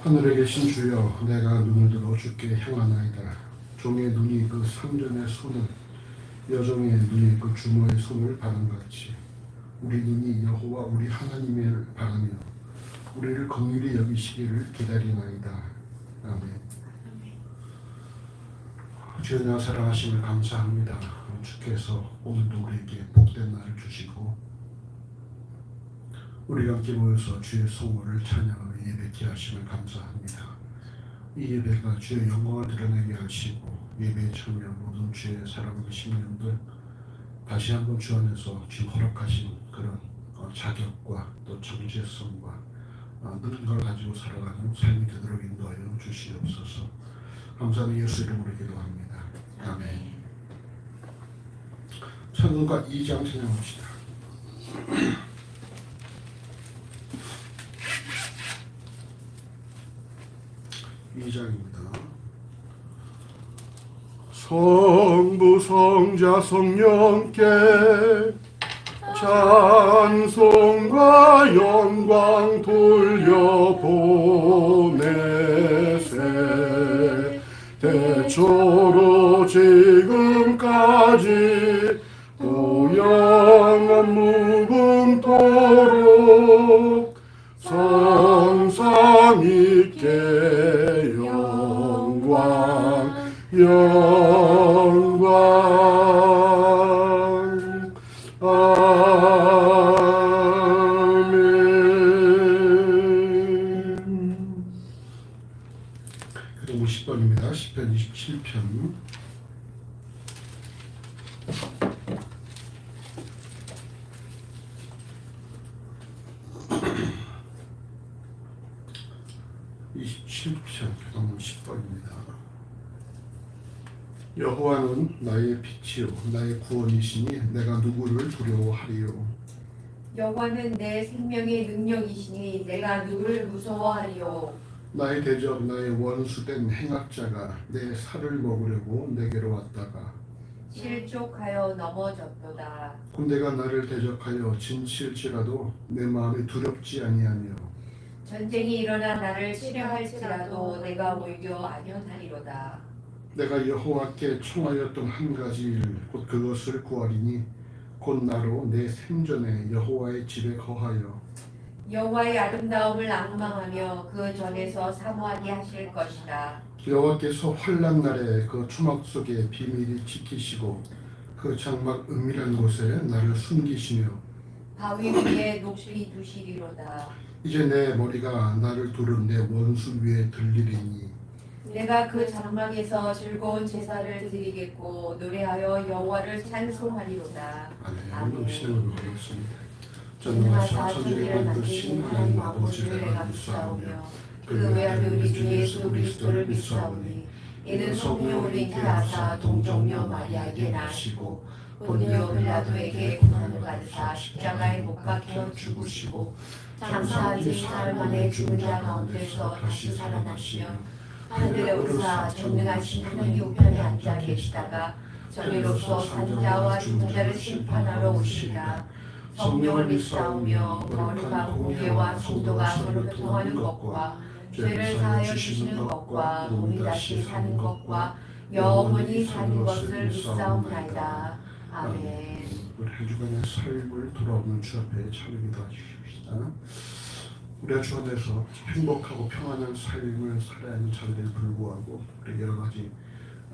하늘에 계신 주여, 내가 눈을 들어 주께 향하나이다. 종의 눈이 그 상전의 손을, 여종의 눈이 그 주모의 손을 바람같이 우리 눈이 여호와 우리 하나님을 바라며 우리를 긍휼히 여기시기를 기다리나이다. 아멘. 주여, 나 사랑하심을 감사합니다. 주께서 오늘도 우리에게 복된 날을 주시고 우리가 함께 모여서 주의 성호를 찬양하며 예배케 하심을 감사합니다. 이 예배가 주의 영광을 드러내게 하시고 예배에 참여한 모든 주의 사랑하는 신령들 다시 한번 주 안에서 지금 허락하신 그런 자격과 또 정체성과 늘 걸 가지고 살아가는 삶이 되도록 인도하여 주시옵소서. 감사하는 예수 이름으로 기도합니다. 아멘. 찬송가 2장 찬양합시다. 2장입니다. 성부 성자 성령께 찬송과 영광 돌려보내세. 대초로 지금까지 또 영원 무궁토록 성상 있게 영광 아멘. 그럼 50번입니다. 시편 27편. 교동 10번입니다. 여호와는 나의 빛이요 나의 구원이시니 내가 누구를 두려워하리요. 여호와는 내 생명의 능력이시니 내가 누구를 무서워하리요. 나의 대적 나의 원수된 행악자가 내 살을 먹으려고 내게로 왔다가 실족하여 넘어졌도다. 군대가 나를 대적하여 진칠지라도 내 마음이 두렵지 아니하며 전쟁이 일어나 나를 치려 할지라도 내가 오히려 안연하리로다. 내가 여호와께 청하였던 한 가지 일 곧 그것을 구하리니 곧 나로 내 생전에 여호와의 집에 거하여 여호와의 아름다움을 앙망하며 그 전에서 사모하게 하실 것이다. 여호와께서 환난 날에 그 초막 속에 비밀히 지키시고 그 장막 은밀한 곳에 나를 숨기시며 바위 위에 높이 두시리로다. 이제 내 머리가 나를 두른 내 원수 위에 들리리니 내가 그 장막에서 즐거운 제사를 드리겠고 노래하여 여호와를 찬송하리로다. 아멘. 신앙을 드리겠습니다. 전능하사 천지를 만드신 하나님 아버지를 내가 믿사오며 그 외아들 우리 주 예수 그리스도를 믿사오니 이는 성령으로 잉태하사 동정녀 마리아에게 나시고 본디오 빌라도에게 고난을 받으사 십자가에 못 박혀 죽으시고 장사한 지 사흘 만에 죽은 자 가운데서 다시 살아나시며 하늘에 오르사 전능하신 하나님 우편에 앉아 계시다가 저리로서 산자와 죽은 심판하러 오시리라. 성령을 믿사오며 거룩한 공예와 성도가 서로 교통하는 것과 죄를 사하여 주시는 것과 몸이 다시 사는 것과 영원히 사는 것을 믿사옵나이다. 아멘. 우리 한 주간의 삶을 돌아오는 주 앞에 참여기 도와주십시다. 우리가 주 안에서 행복하고 평안한 삶을 살아야 하는 자들에 불구하고 우리 여러 가지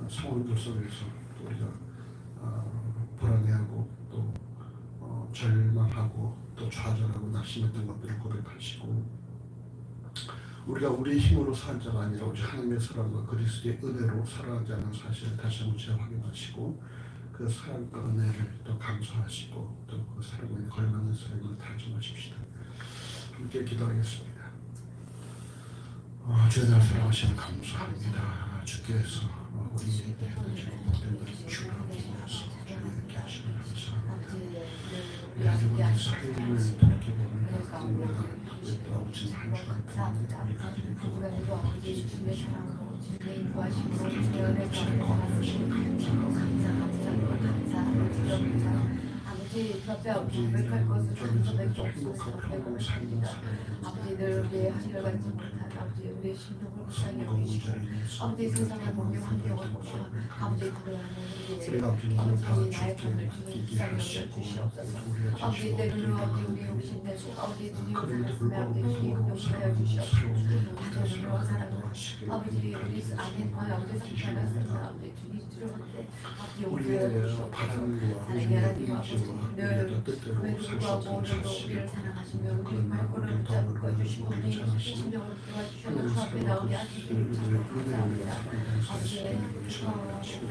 상황들 속에서 또 우리가 불안해하고 또 절망하고 또 좌절하고 낙심했던 것들을 고백하시고 우리가 우리의 힘으로 산 자가 아니라 오직 하나님의 사랑과 그리스도의 은혜로 살아가자는 사실을 다시 한번 재확인하시고 그 사랑과 은혜를 또 감사하시고 또 그 사랑에 걸맞는 삶을 다짐하십시다. 함께 기도하겠습니다. 주의 사랑하시는 감사합니다. 주께서 우리에게 해주시고 모든 것을 주라고 하셔서 주님께 하시는 감사합니다. 우리 하나님의 삶을 돌이켜보면 우리가 돌아오신 한 주간 동안 우리 가정의 그것과 아버지의 주님의 사랑하고 주님의 인도하시고 주님의 은혜를 감사하시는 감사합니다. 아버지 옆에 없이 고백할 것을 감사밖에 없어서 아버지 아버지들 우리의 한결같지 못한 아버지 우리의 심령을 불쌍히 여기시고 아버지 세상의 모든 환경을 보시어 아버지 그러하는 우리의 아버지 나의 돈을 주는 불쌍히 여겨주시옵소서. 아버지 때로는 아버지 우리 욕심내고 아버지 주님 말씀에 아버지 용서하여 주시옵소서. 다정으로 사랑으로 아버지 우리 아내와 아버지 상처났으나 아버지 주님 들어오는데 아버지 용서하여 주시옵소서. 사랑의 하나님 아버지 늘 불구하고 오늘도 우리를 사랑하시며 우리 발걸음을 붙잡고 주시고 우리 심령을 도와주시고 주 앞에 나오게 하시기를 감사합니다. 아버지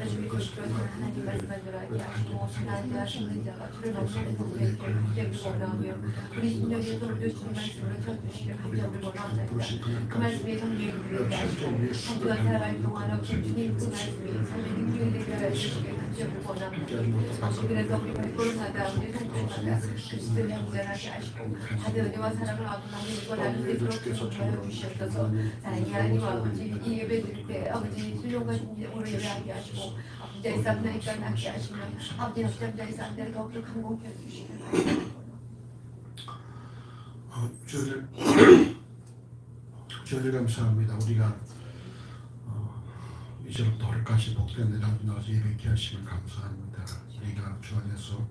주님 그리스도의 하나님 말씀을 들어하게 하시고 하나님과 성자가 주를 만나는 우리의 되기를 원하며 우리 심령에서 우리 주님 말씀을 전주시길 간절히 원합니다. 그 말씀이 성경에 우리에게 하시고 한 주간 살아갈 동안 없이 주님 그 말씀이 삶의 능력이 되게 하시길 간절히 원합니다. 그래서 우리 발걸음마다 우리 성공마다 그리스도를 형제하게 하시고 다들 은혜와 사랑을 아버지 이걸 나누게 그렇게 전하여 주시옵소서. 사랑의 하나님 아버지 이 예배 드릴 때 아버지 신령과 신령으로 예배하게 하시고 아버지 쌈나니까 낫게 하시며 아버지 역장자의 쌈들을 더욱더 강공케 해주시길 바랍니다. 주님 감사합니다. 우리가 이제부터 오늘까지 복된 내 앞에 나와서 예배케 하시면 감사합니다. 우리가 주 안에서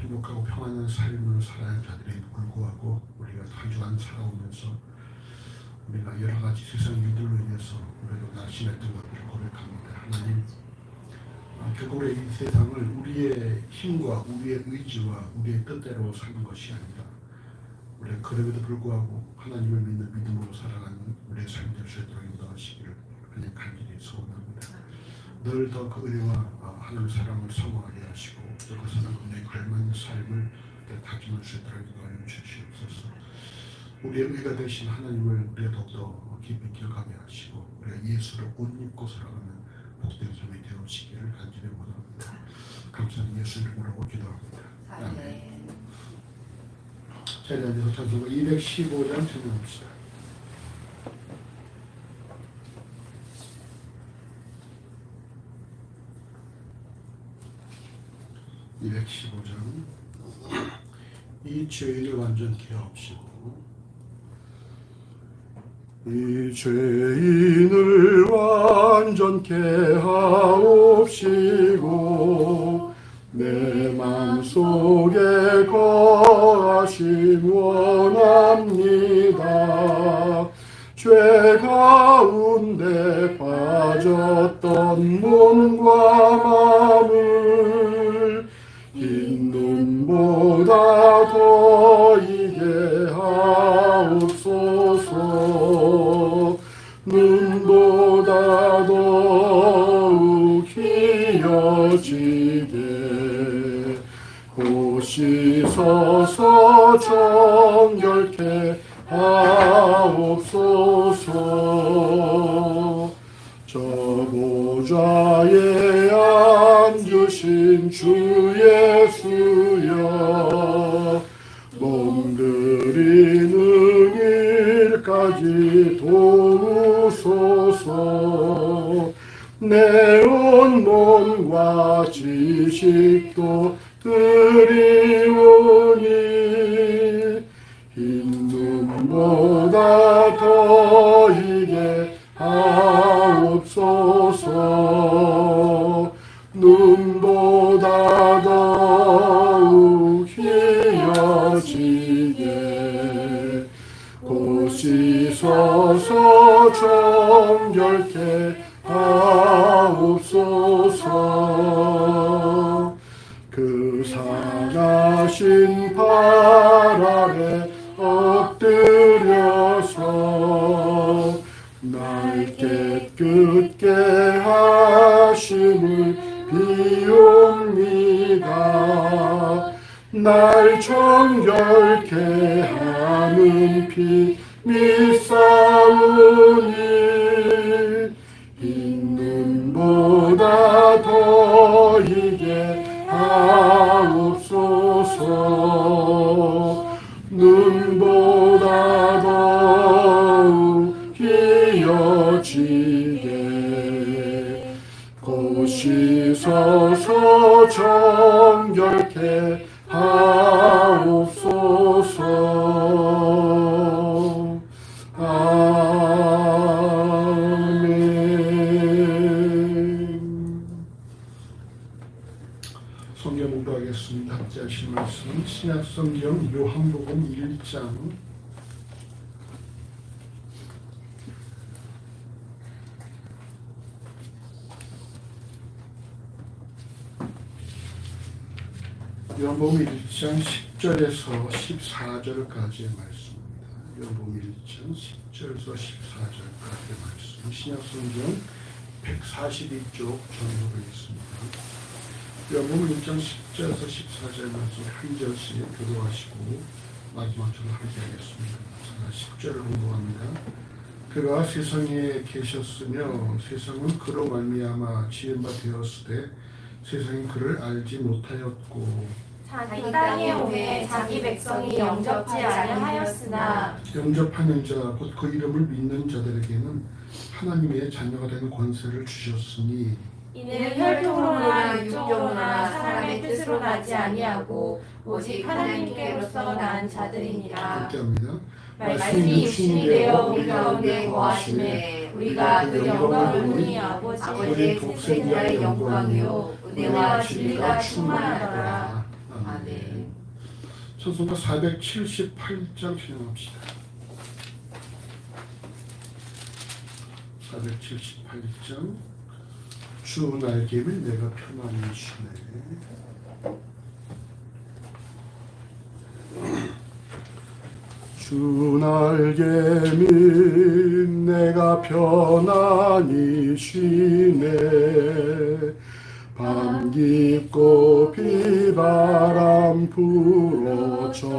행복하고 평안한 삶을 살아야 할 자들에게 불구하고 우리가 한 주간 살아오면서 우리가 여러 가지 세상 일들로 인해서 우리도 낙심했던 것들을 고백합니다. 하나님, 결국 이 세상을 우리의 힘과 우리의 의지와 우리의 뜻대로 사는 것이 아니라 우리가 그럼에도 불구하고 하나님을 믿는 믿음으로 살아가는 우리의 삶이 될 수 있도록 인도하시기를 그냥 간절히 소원합니다. 늘 더 그 은혜와 하나님의 사랑을 사모하게 하시고 또 그 사랑 은혜에 걸맞는 삶을 다짐할 수 있도록 인도하여 주시옵소서. 우리의 의가 되신 하나님을 우리가 더욱더 깊이 기억하게 하시고 우리가 예수를 옷 입고 살아가는 복된 삶이 되어지기를 간절히 원합니다. 감사는 예수 이름으로 기도합니다. 아멘. 자리에 앉아서 찬송가 215장 찬양합시다. 215장. 이 죄인을 완전케 하옵시고 이 죄인을 완전케 하옵시고 내 맘속에 거하심 원합니다. 죄 가운데 빠졌던 몸과 마음을 흰 눈보다 더이게 하옵소서. 눈보다 더욱 희어지게 고시서서 정결케 하옵소서. 저 보좌에 앉으신 주 예수여 몸들이는 일까지 도우소서. 내 온몸과 지식도 드리오니 흰 눈보다 더이게 하옵소서. 눈보다 더욱 희어지게 고시서서 정결케 하옵소서. 그 상하신 발 아래 엎드려서 날 깨끗게 하심을 비옵니다. 날 정결케 하는 피 믿사오니 흰 눈보다 더이게 하옵소서. 눈보다 더욱 희어지게 고시서서 정결케 하옵소서. 신약성경 요한복음 1장 10절에서 14절까지의 말씀입니다. 요한복음 1장 10절에서 14절까지의 말씀. 신약성경 142쪽 전후로 있습니다. 요한복음 1장 10절에서 14절 말씀 한 절씩 교도하시고 마지막으로 함께 하겠습니다. 10절을 공부합니다. 그가 세상에 계셨으며 세상은 그로 말미암아 지은 바 되었으되 세상이 그를 알지 못하였고 자기 땅에 오매 자기 백성이 영접지 아니하였으나 영접하는 자 곧 그 이름을 믿는 자들에게는 하나님의 자녀가 되는 권세를 주셨으니 이는 혈통으로나 육적으로나 사람의 뜻으로 나지 아니하고 오직 하나님께로서 난 자들이니라. 함께합니다. 말씀이 육신이 되어 우리 가운데 거하심에 우리가 그 영광을 보니 아버지의 독생자의 영광이요 은혜와 진리가 충만하더라. 아멘. 찬송가 478장 신청합시다. 478장 주 날개를 내가 편안히 쉬네. 주 날개는 내가 편안히 쉬네. 밤 깊고 비바람 불어쳐도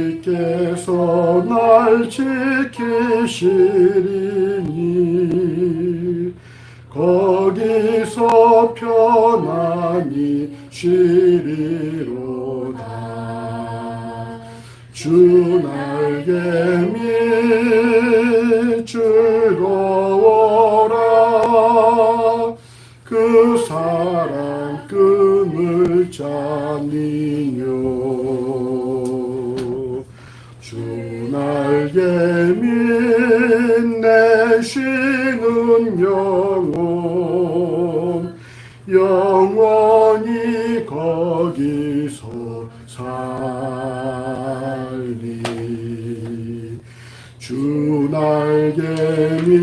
아버지께서 날 지키시리니 거기서 편안히 쉬리로다. 주 날개미 즐거워라. 그 사랑 끈을 잡니뇨. 주 날개미 내 쉬는 영혼 영원히 거기서 살리. 주 날개미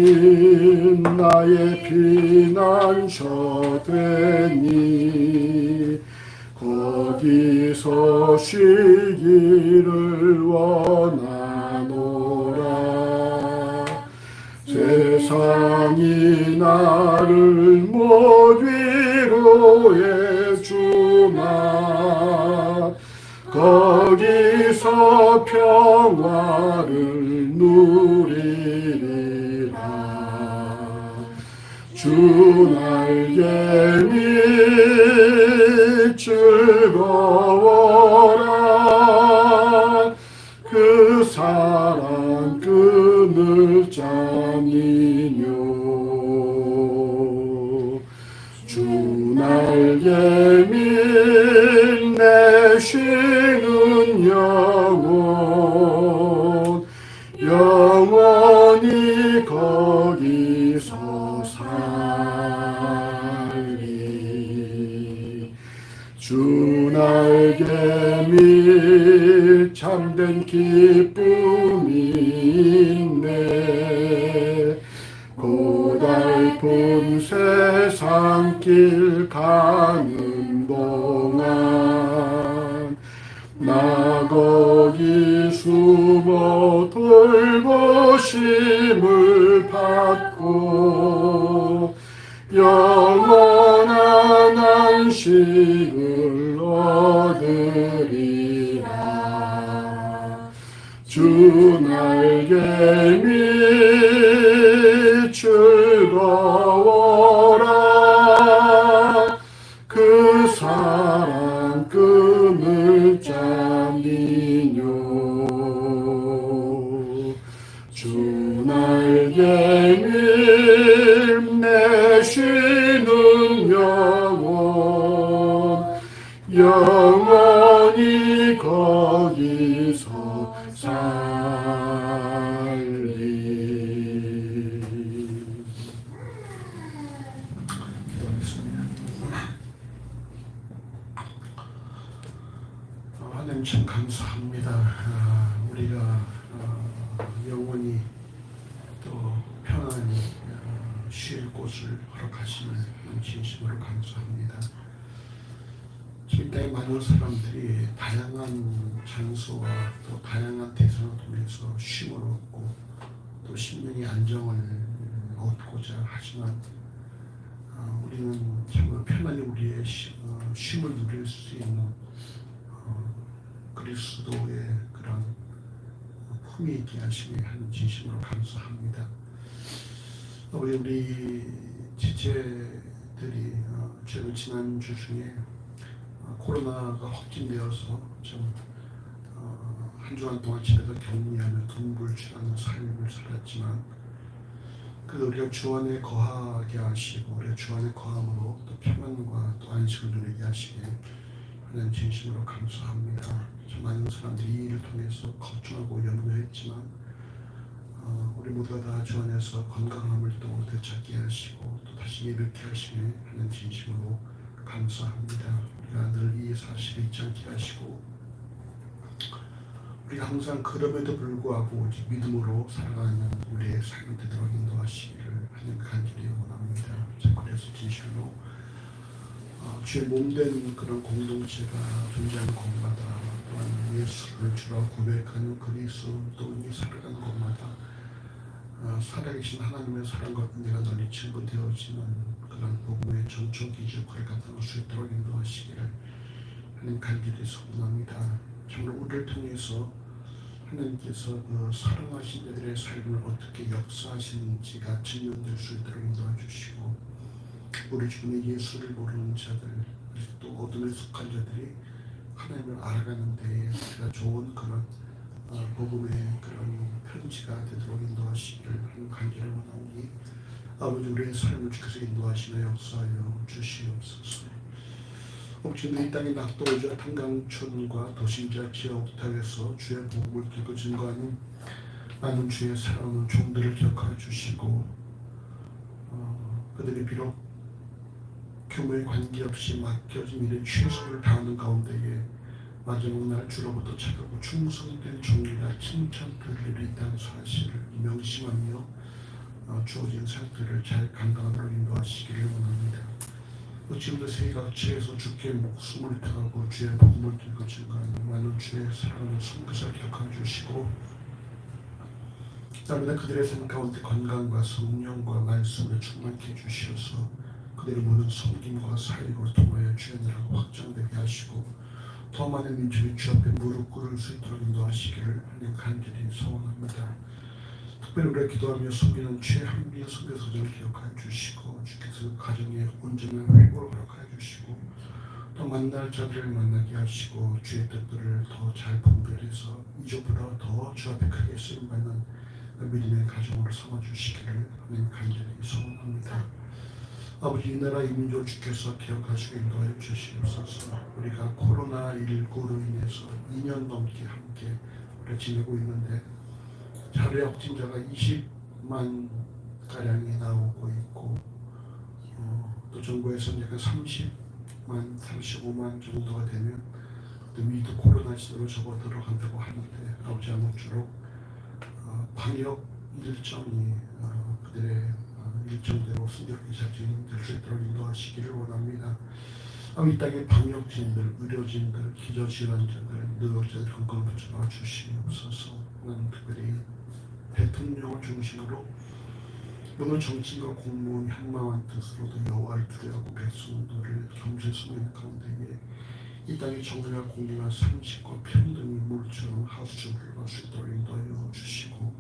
나의 피난처 되니 거기서 쉬기를 원하노라. 세상이 나를 못 위로해 주나 거기서 평화를 누리리라. 주 날개미 즐거워라. 그 사랑 끈을 잡니뇨. 주 날개미 내 쉬는 영혼 영원히 거기서 살리. 주 날개미 참된 기쁨이 있네. 고달픈 세상길 가는 동안 나 거기 숨어 돌보심을 받고 영원한 안식을 얻으리라. 주 날개미 즐거워라. 그 사랑 끈을 잡니뇨. 주 날개미 내 쉬는 영혼 영원히 거기서 살리. 기도하겠습니다. 하나님 참 감사합니다. 우리가 영원히 또 편안히 쉴 곳을 허락하심을 진심으로 감사합니다. 이 땅의 많은 사람들이 다양한 장소와 또 다양한 대상을 통해서 쉼을 얻고 또 심령의 안정을 얻고자 하지만 우리는 정말 편안히 우리의 쉼을 누릴 수 있는 그리스도의 그런 품이 있게 하시니 하는 진심으로 감사합니다. 우리 지체들이 지난주 중에 코로나가 확진되어서 좀 한 주간 동안 집에서 격리하며 둥불취하는 삶을 살았지만 그 우리가 주 안에 거하게 하시고 우리가 주 안에 거함으로 또 평안과 또 안식을 누리게 하시게 하는 진심으로 감사합니다. 많은 사람들이 이 일을 통해서 걱정하고 염려했지만 우리 모두가 다 주 안에서 건강함을 또 되찾게 하시고 또 다시 예배케 하시네 하는 진심으로 감사합니다. 우리가 늘 이 사실을 잊지 않게 하시고 우리가 항상 그럼에도 불구하고 믿음으로 살아가는 우리의 삶이 되도록 인도하시기를 하는 간절히 원합니다. 그래서 진실로 주의 몸된 그런 공동체가 존재하는 곳마다 또한 예수를 주로 고백하는 그리스도인이 살아가는 곳마다 살아계신 하나님의 사랑과 은혜가 널리 증거되어지는 그런 복음의 전초 기적을 갖다 놓을 수 있도록 인도하시기를 하는 간절히 소원합니다. 정말 우리를 통해서 하나님께서 그 사랑하신 자들의 삶을 어떻게 역사하시는지가 증명될 수 있도록 인도해 주시고 우리 주님의 예수를 모르는 자들 또 어둠에 속한 자들이 하나님을 알아가는 데에 우리가 좋은 그런 복음의 그런 편지가 되도록 인도하시기를 하는 간절히 원하오니 아버지 우리의 삶을 주께서 인도하시며 역사하여 주시옵소서. 혹시 이 땅의 낙도자 탄강촌과 도심자 지역타에서 주의 복음을 들고 증거하는 많은 주의 사랑하는 종들을 기억하여 주시고 그들이 비록 규모에 관계없이 맡겨진 일에 최선을 다하는 가운데에 마지막 날 주로부터 차가고 충성된 종이라 칭찬받을 일이 있다는 사실을 명심하며 주어진 상태를 잘 감당하도록 인도하시기를 원합니다. 지금도 세계각지에서 주께 목숨을 다하고 주의 복음을 들고 증거하는 많은 주의 사랑하는 선교사를 기억하여 주시고 다음에 그들의 삶 가운데 건강과 성령과 말씀을 충만케 해주셔서 그들의 모든 섬김과 사역을 통하여 주의 나라가 확장되게 하시고 더 많은 민족이 주 앞에 무릎 꿇을 수 있도록 인도하시기를 하는 간절히 소원합니다. 특별히 우리가 기도하며 섬기는 주의 한비의 선교사들을 기억하여 주시고 주께서 가정의 온전한 회복을 허락하여 주시고 또 만날 자들을 만나게 하시고 주의 뜻들을 더 잘 분별해서 이전보다 더 주 앞에 크게 쓰임받는 믿음의 가정으로 삼아주시기를 하는 간절히 소원합니다. 아버지 이 나라 이 민족을 주께서 기억하시고 인도하여 주시옵소서. 우리가 코로나19로 인해서 2년 넘게 함께 우리가 지내고 있는데 하루에 확진자가 20만 가량이 나오고 있고 또 정부에서는 약간 30만, 35만 정도가 되면 또 위드 코로나 시대로 접어들어 간다고 하는데 아버지 아무쪼록 방역 일정이 그들의 일정대로 순조롭게 잘 진행될 수 있도록 인도하시기를 원합니다. 이 땅의 방역진들, 의료진들, 기저질환자들, 노역자들 건강을 붙여 주시옵소서. 나는 특별히 대통령을 중심으로 오늘 정치인과 공무원 향망한 뜻으로도 여호와를 두려워하고 백성들을 겸손히 섬기는 가운데에 이 땅의 정의와 공의와 상식과 평등이 물처럼 하수적으로 갈 수 있도록 인도하여 주시고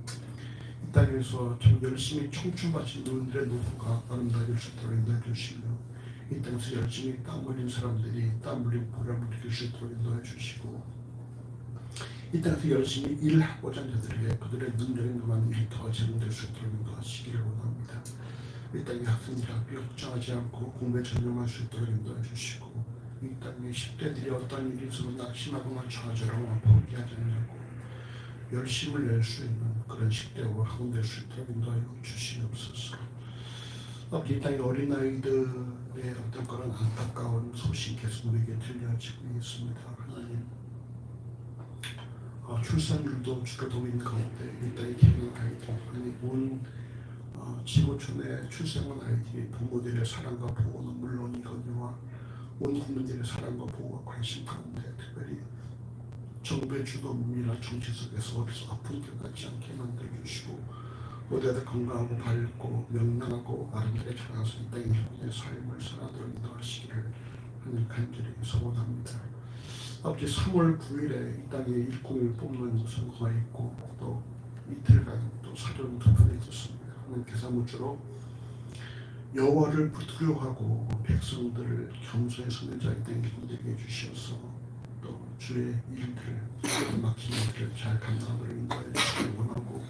이 땅에서 참 열심히 청춘바친 노인들의 노후가 아름다워질 수 있도록 인도해 주시며 이 땅에서 열심히 땀 흘린 사람들이 땀 흘린 보람을 느낄 수 있도록 인도해 주시고 이 땅에서 열심히 일하고자 하는 자들에게 그들의 능력에 그만 일이 더 제공될 수 있도록 인도하시기를 원합니다. 이 땅의 학생들이 학비 걱정하지 않고 공부에 전념할 수 있도록 인도해 주시고 이 땅의 10대들이 어떤 일이 있어도 낙심하거나 좌절하거나 포기하지 않고 열심을 낼 수 있는 그런 10대와 학원될 수 있도록 인도하여 주시옵소서. 이 땅의 어린아이들의 어떤 그런 안타까운 소식 계속 우리에게 들려지고 있습니다. 하나님 출산율도 줄어들고 있는 가운데 이 땅에 태어난 아이들, 아니 온 지구촌의 출생한 아이들이 부모들의 사랑과 보호는 물론이거니와 온 국민들의 사랑과 보호와 관심 가운데 특별히 정부의 주도민이나 정치 속에서 어디서 아픈 길 같지 않게 만들어주시고 모두가 건강하고 밝고 명랑하고 아름답게 자라서 이 땅의 주민의 삶을 살아도록 인도하시기를 하는 간절히 소원합니다. 아버지 3월 9일에 이 땅에 일꾼을 뽑는 선거가 있고 또 이틀간 또 사전 투표가 있었습니다. 하나님께서 무쪼록 여호와를 두려워하고 백성들을 겸손히 섬는 자의 땅에 분들게 해주셔서 또 주의 일들을 막힌 일들을 잘 감당하도록 인도해 주시길 원하고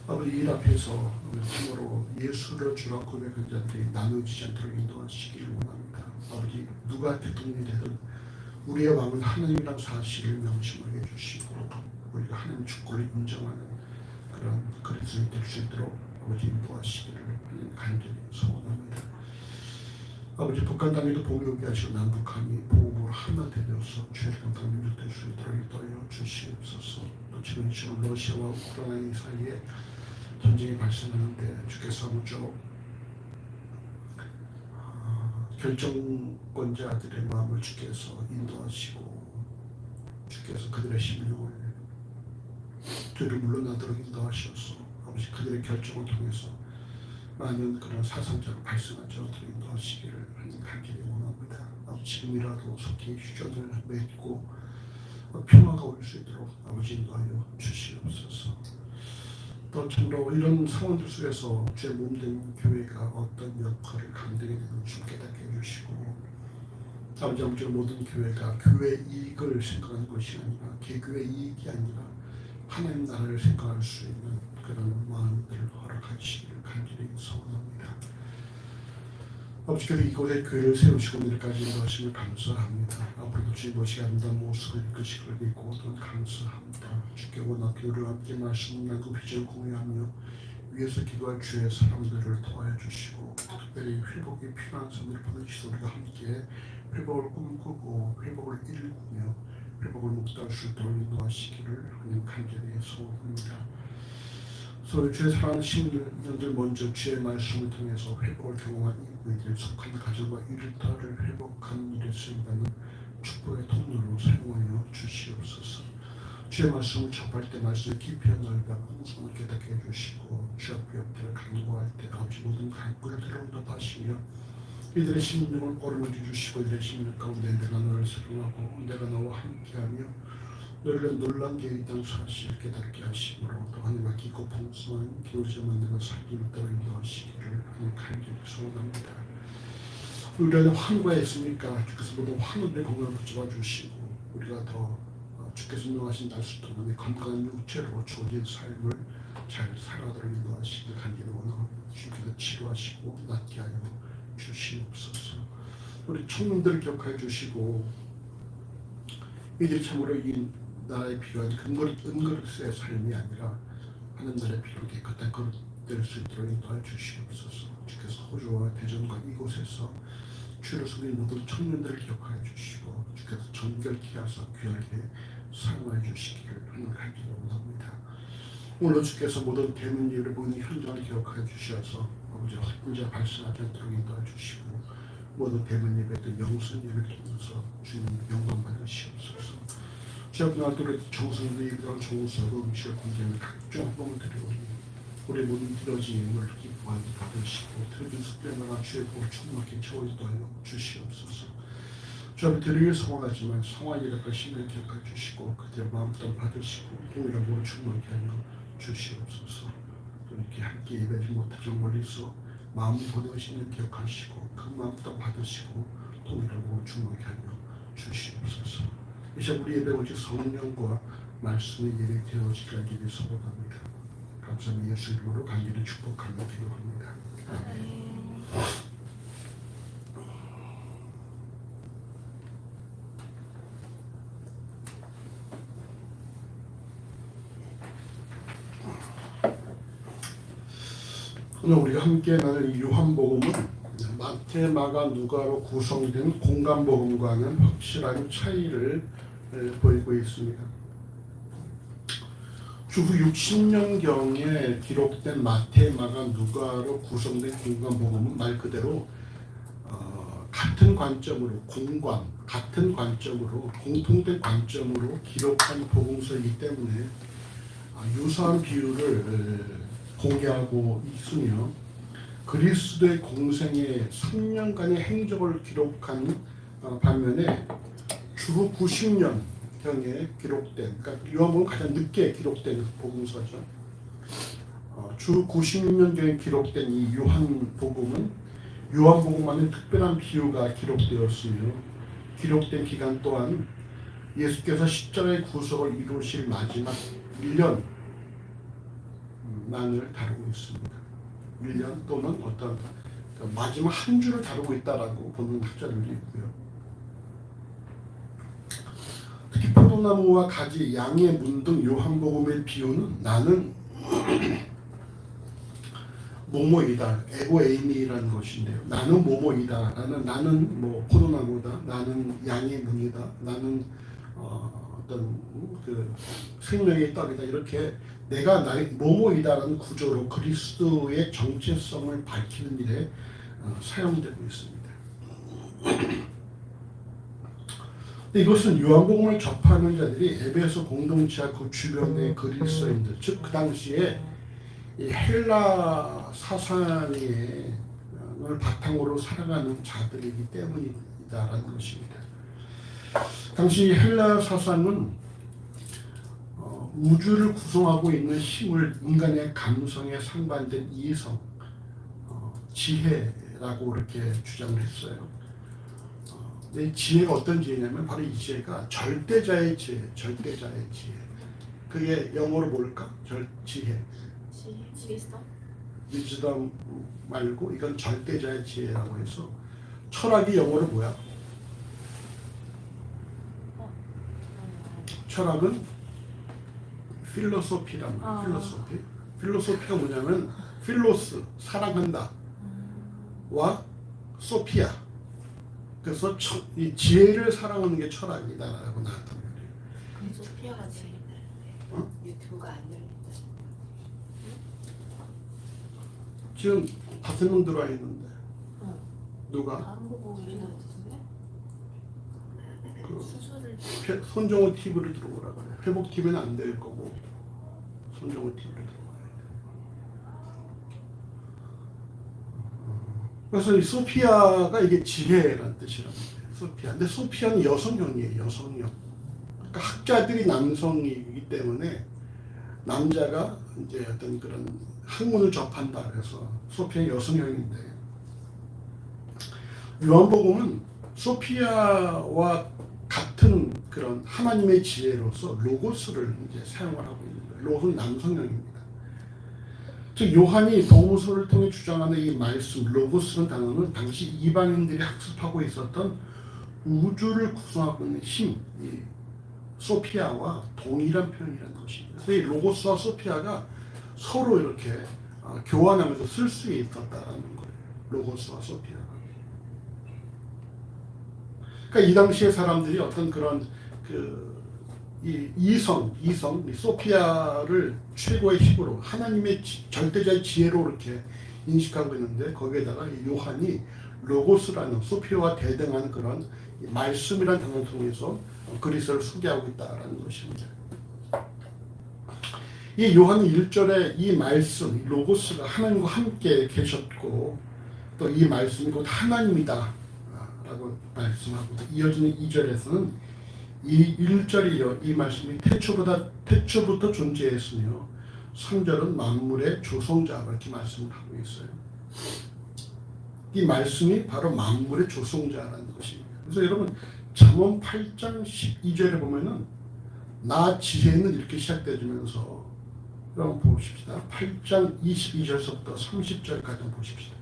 아버지 일 앞에서 참으로 예수를 주라 고백한 자들이 나누어지지 않도록 인도하시기를 원합니다. 아버지 누가 대통령이 되든 우리의 왕은 하나님이란 사실을 명심하게 해주시고 우리가 하나님 주권을 인정하는 그런 그리스도인이 될 수 있도록 아버지 인도하시기를 간절히 소원합니다. 아버지 북한 땅에도 복이 오게 하시고 남북한이 복음으로 하나 되어서 최강 당민족 될 수 있도록 인도하여 주시옵소서. 또 지금 러시아와 우크라이나 사이에 전쟁이 발생하는데 주께서 무쪼록 결정권자들의 마음을 주께서 인도하시고 주께서 그들의 심령을 뒤로 물러나도록 인도하셔서 아버지 그들의 결정을 통해서 많은 그런 사상자가 발생하지 않도록 인도하시기를 간절히 원합니다. 지금이라도 속히 휴전을 맺고 평화가 올 수 있도록 아버지 인도하여 주시옵소서. 또 참으로 이런 상황들 속에서 주의 몸된 교회가 어떤 역할을 감당해야 되는지 깨닫게 해주시고 아버지 모든 교회가 교회 이익을 생각하는 것이 아니라 개교회 이익이 아니라 하나님 나라를 생각할 수 있는 그런 마음들을 허락하시기를 간절히 소원합니다. 아버지께서 이곳에 교회를 세우시고 오늘까지 인도하심을 감사합니다. 앞으로도 주의 것이 아름다운 모습을 이끄시기를 믿고 또 감사합니다. 주께 워낙 교회를 함께 말씀을 나누고 비전을 공유하며 위에서 기도할 주의 사람들을 도와주시고 주시고 특별히 회복이 필요한 사람들을 보내주시고 우리가 함께 회복을 꿈꾸고 회복을 일구며 회복을 목도할 수 있도록 인도하시기를 하는 간절히 소원합니다. 서로 주의 사랑하는 시민들 먼저 주의 말씀을 통해서 회복을 경험한 이들이 속한 가정과 일터를 회복한 일에 쓰인다는 축복의 통로로 사용하여 주시옵소서. 주의 말씀을 접할 때 말씀을 깊이 넓게 풍성을 깨닫게 해주시고 주 앞에 옆에 간구할 때 아버지 모든 간구를 들어온답하시며 이들의 심령을 오르게 주시고 이들의 심령 가운데 내가 너를 사랑하고 내가 너와 함께하며 너를 놀란 게 있다는 사실을 깨닫게 하시므로 또 하나님과 깊고 풍성한 기울이지 만드는 삶을 따라 인도하시기를 하는 간절히 소원합니다. 우리가 환구가 있으니까 주께서 모든 환우들의 건강을 붙잡아주시고 우리가 더 주께서 인도하신 날수 동안에 건강한 육체로 주어진 삶을 잘 살아가도록 인도하시기를 간절히 원하고 주께서 치료하시고 낫게 하여 주시옵소서. 우리 청년들을 기억하여 주시고 이들이 참으로 이 나라에 필요한 은그릇의 삶이 아니라 하나님의 필요한 깨끗한 그릇 될 수 있도록 인도하여 주시옵소서. 주께서 호주와 대전과 이곳에서 주를 섬기는 모든 청년들을 기억하여 주시고 주께서 정결케 하사 귀하게 사용하여 주시기를 하는 간절히 원합니다. 오늘 주께서 모든 대면 예를 보는 현장을 기억하여 주셔서 아버지 혼자 발생하지 않도록 인도하여 주시고 모든 대면 예배들 영성 예배를 통해서 주님 영광 받으시옵소서. 주님 나들의 정성도 예배와 정성으로 음식을 공개하는 각종 행동을 드리오니 우리 모든 드러짐을 기뻐하여 받으시고 드러진 숙배마다 주의 복을 충만하게 채워지도 하여 주시옵소서. 주님 드리길 소원하지만 성화 예배과 신을 기억하여 주시고 그들의 마음부터 받으시고 동일한 복을 충만하게 하여 주시옵소서. 또 이렇게 함께 예배하지 못하지 멀리서 마음 보내시는 기억하시고 그 마음부터 받으시고 동일한 복을 충만하게 하여 주시옵소서. 이제 우리 예배 오직 성령과 말씀의 예배 되어지기를 간절히 소원합니다. 감사합니다. 예수 이름으로 간절히 축복하며 기도합니다. 아멘. 오늘 우리가 함께 나눌 요한복음은 마태, 마가, 누가로 구성된 공간복음과는 확실한 차이를 보이고 있습니다. 주후 60년경에 기록된 마태, 마가, 누가로 구성된 공관복음은 말 그대로 같은 관점으로 같은 관점으로 공통된 관점으로 기록한 복음서이기 때문에 유사한 비유를 공개하고 있으며 그리스도의 공생의 3년간의 행적을 기록한 반면에 주후 90년경에 기록된, 그러니까 요한복음은 가장 늦게 기록된 복음서죠. 주후 96년경에 기록된 이 요한복음은 요한복음만의 특별한 비유가 기록되었으며 기록된 기간 또한 예수께서 십자가의 구속을 이루실 마지막 1년만을 다루고 있습니다. 1년 또는 어떤 마지막 한 주를 다루고 있다라고 보는 학자들도 있고요. 특히 포도나무와 가지, 양의 문 등 요한복음의 비유는 나는 뭐뭐이다, 에고에이미라는 것인데요. 나는 뭐뭐이다, 나는 뭐 포도나무다, 나는 양의 문이다, 나는 어떤 그 생명의 떡이다, 이렇게 내가 나의 뭐뭐이다라는 구조로 그리스도의 정체성을 밝히는 일에 사용되고 있습니다. 이것은 요한복음을 접하는 자들이 에베소 공동체와 그 주변의 그리스도인들, 즉 그 당시에 이 헬라 사상을 바탕으로 살아가는 자들이기 때문이다라는 것입니다. 당시 헬라 사상은 우주를 구성하고 있는 힘을 인간의 감성에 상반된 이성, 지혜라고 이렇게 주장을 했어요. 근데 지혜가 어떤 지혜냐면 바로 이 지혜가 절대자의 지혜, 절대자의 지혜. 그게 영어로 뭘까? 지혜. 지리스도? 위즈덤 말고 이건 절대자의 지혜라고 해서 철학이 영어로 뭐야? 철학은 필로소피란 말이야. 필로소피가 뭐냐면 필로스, 사랑한다 와 소피아. 그래서 이 지혜를 사랑하는 게 철학이다라고 나왔단 말이에요. 그럼 소피아가 지혜인데 유튜브가 안 열린다. 지금 5명 들어와 있는데 누가? 다른 거 보고 우리는 어떻게 그 수술을 손정호 TV를 들어오라 그래. 회복 TV는 안 될 거고 손정호 TV를 들어와야 돼. 그래서 이 소피아가 이게 지혜라는 뜻이란 말이에요. 소피아. 근데 소피아는 여성형이에요. 여성형. 그러니까 학자들이 남성이기 때문에 남자가 이제 어떤 그런 학문을 접한다 그래서 소피아 여성형인데 요한복음은 소피아와 같은 그런 하나님의 지혜로서 로고스를 이제 사용을 하고 있는 거예요. 로고스는 남성형입니다. 즉 요한이 동서를 통해 주장하는 이 말씀 로고스라는 단어는 당시 이방인들이 학습하고 있었던 우주를 구성하고 있는 힘, 이 소피아와 동일한 표현이라는 것입니다. 그래서 이 로고스와 소피아가 서로 이렇게 교환하면서 쓸 수 있었다라는 거예요. 로고스와 소피아가. 그러니까 이 당시의 사람들이 어떤 그런 이 이성, 이 소피아를 최고의 힘으로 하나님의 절대자의 지혜로 이렇게 인식하고 있는데 거기에다가 이 요한이 로고스라는 소피아와 대등한 그런 말씀이라는 단어를 통해서 그리스도를 소개하고 있다라는 것입니다. 이 요한 1절에 이 말씀, 이 로고스가 하나님과 함께 계셨고 또 이 말씀이 곧 하나님이다 라고 말씀하고 이어지는 2절에서는 이 1절이요 이 말씀이 태초부터 존재했으며 3절은 만물의 조성자 이렇게 말씀을 하고 있어요. 이 말씀이 바로 만물의 조성자라는 것입니다. 그래서 여러분 잠언 8장 12절에 보면은 나 지혜는 이렇게 시작되면서 여러분 보십시다. 8장 22절부터 30절까지 보십시다.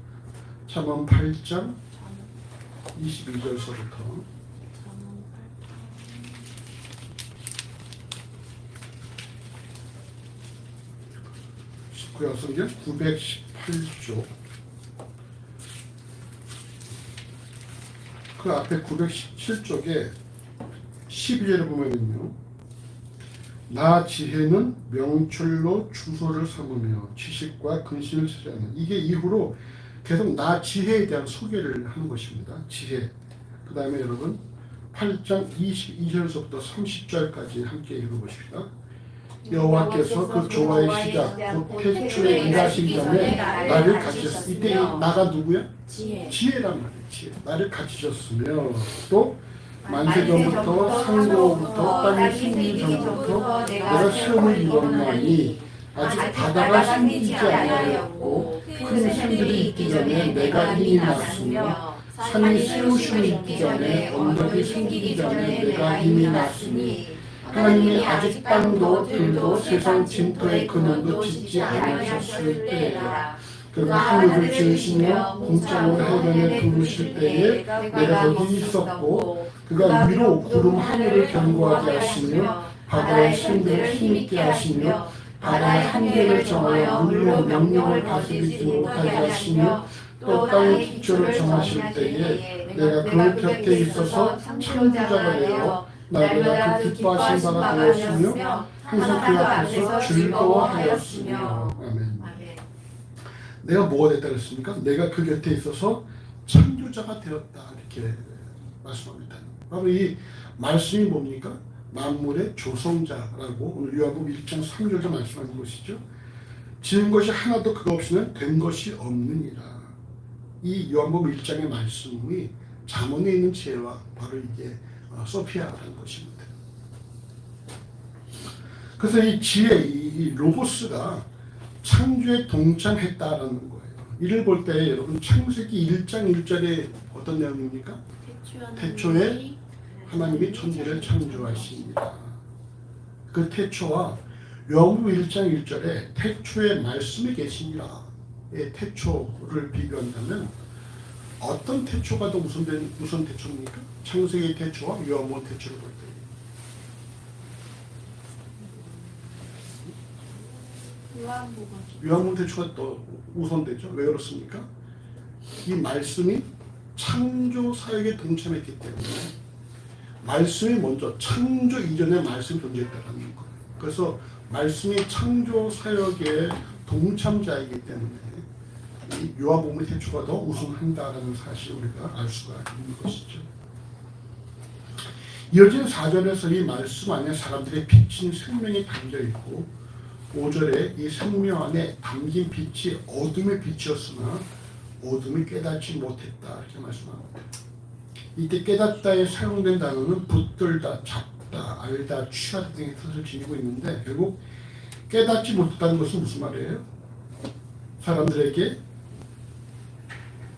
잠언 8장 22절서부터 19약성경 918쪽 그 앞에 917쪽에 12절을 보면요 나 지혜는 명철로 주소를 삼으며 지식과 근신을 찾아하는, 이게 이후로 계속 나 지혜에 대한 소개를 하는 것입니다. 지혜. 그 다음에 여러분 8장 22절부터 30절까지 함께 읽어보십시다. 여호와께서 그 조화의 시작 곧 태초에 일하시기 전에 나를 가지셨으며, 이때 나가 누구야? 지혜란 말이에요. 지혜. 나를 가지셨으며 또 만세전부터 상고부터 땅이 생기기 전부터 내가 시험을 입었나니 아직 바다가 생기지 아니하였고 큰 샘들이 있기 전에 내가 이미 났으며 산이 세우심이 있기 전에 언덕이 생기기 전에 내가 이미 났으니 하나님이 아직 땅도 들도 세상 진토의 근원도 짓지 않으셨을 때라. 그가 하늘을 지으시며 공장을 해변에 두르실 때에 내가 거기 있었고 그가 위로 구름 하늘을 견고하게 하시며 바다의 샘들을 힘있게 하시며 바다의 한계를 정하여 물로 명령을 다스리지 못하게 하시며 또 땅의 기초를 정하실 때에 내가 그 곁에 있어서 창조자가 되어 나보다 그 기뻐하신 바가 되었으며 항상 그 앞에서 즐거워하였으며. 아멘. 내가 뭐가 됐다 그랬습니까? 내가 그 곁에 있어서 창조자가 되었다 이렇게 말씀합니다. 바로 이 말씀이 뭡니까? 만물의 조성자라고 오늘 요한복음 1장 3절에서 말씀하는 것이죠. 지은 것이 하나도 그거 없이는 된 것이 없느니라. 이 요한복음 1장의 말씀이 잠언에 있는 지혜와 바로 이게 소피아라는 것입니다. 그래서 이 지혜, 이 로고스가 창조에 동참했다라는 거예요. 이를 볼 때 여러분 창세기 1장 1절에 어떤 내용입니까? 태초에 하나님이 천지를 창조하십니다. 그 태초와 요한복음 1장 1절에 태초에 말씀이 계시니라. 태초를 비교한다면 어떤 태초가 더 우선 태초입니까? 창세기 태초와 요한복음 태초를 볼 때. 요한복음 태초가 더 우선되죠. 왜 그렇습니까? 이 말씀이 창조 사역에 동참했기 때문에 말씀이 먼저 창조 이전에 말씀이 존재했다는 거예요. 그래서 말씀이 창조 사역의 동참자이기 때문에 이 요한복음의 태초가 더 우선한다라는 사실을 우리가 알 수가 있는 것이죠. 이어지는 4절에서 이 말씀 안에 사람들의 비친 생명이 담겨 있고 5절에 이 생명 안에 담긴 빛이 어둠의 빛이었으나 어둠이 깨닫지 못했다 이렇게 말씀합니다. 이때 깨닫다에 사용된 단어는 붙들다, 잡다, 알다, 취하다 등의 뜻을 지니고 있는데 결국 깨닫지 못했다는 것은 무슨 말이에요? 사람들에게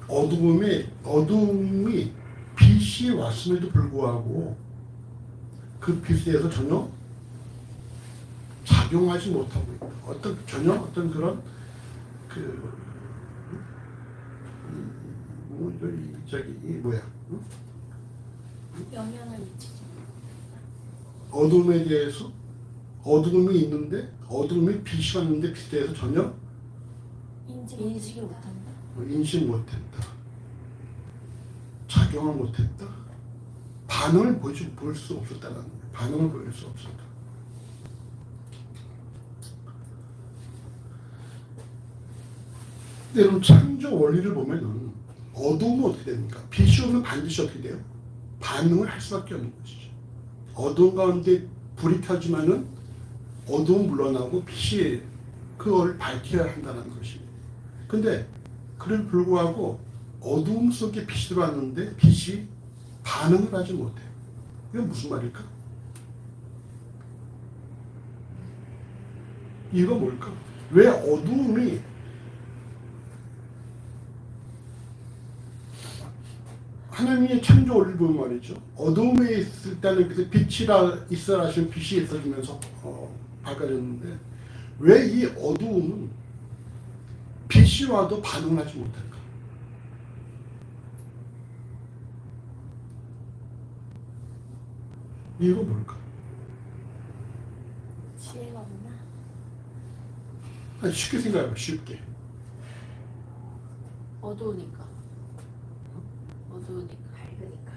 어둠이 빛이 왔음에도 불구하고 그 빛에 대해서 전혀 작용하지 못하고 있다. 전혀 어떤 그런 영향을 미치지 어둠에 대해서 어둠이 있는데 어둠이 빛이 왔는데 빛에 대해서 전혀 인식을 못한다. 인식 못했다. 작용을 못했다. 반응을 볼 수 없었다는 거예요. 반응을 보일 수 없었다. 여러분 창조 원리를 보면은 어둠은 어떻게 됩니까? 빛이 오면 반드시 어떻게 돼요? 반응을 할 수밖에 없는 것이죠. 어둠 가운데 불이 켜지면은 어둠은 물러나고 빛이 그걸 밝혀야 한다는 것입니다. 근데 그를 불구하고 어둠 속에 빛이 들어왔는데 빛이 반응을 하지 못해요. 이건 무슨 말일까? 이유가 뭘까? 왜 어둠이 하나님의 창조 원리를 보면 말이죠. 어둠에 있을 때는 그 빛이라 있어라 하시면 빛이 있어지면서 밝아졌는데 왜 이 어두움은 빛이 와도 반응하지 못할까? 이유가 뭘까? 지혜가 없나? 아니, 쉽게 생각해봐. 쉽게. 어두우니까 밝으니까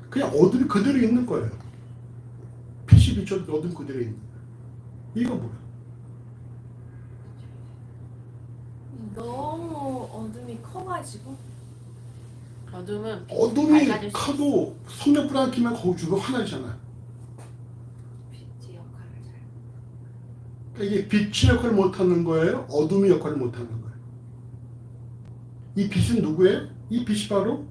그냥 어둠이 그대로 있는 거예요. 빛이 비춰도 어둠 그대로 있는 거야. 이거 뭐야? 너무 어둠이 커가지고 어둠은 어둠이 밝아질 수 커도 성령 불안 끼면 거기 주로 하나잖아. 빛의 역할을 잘. 그러니까 이게 빛의 역할을 못하는 거예요? 어둠의 역할을 못하는 거예요? 이 빛은 누구예요? 이 빛이 바로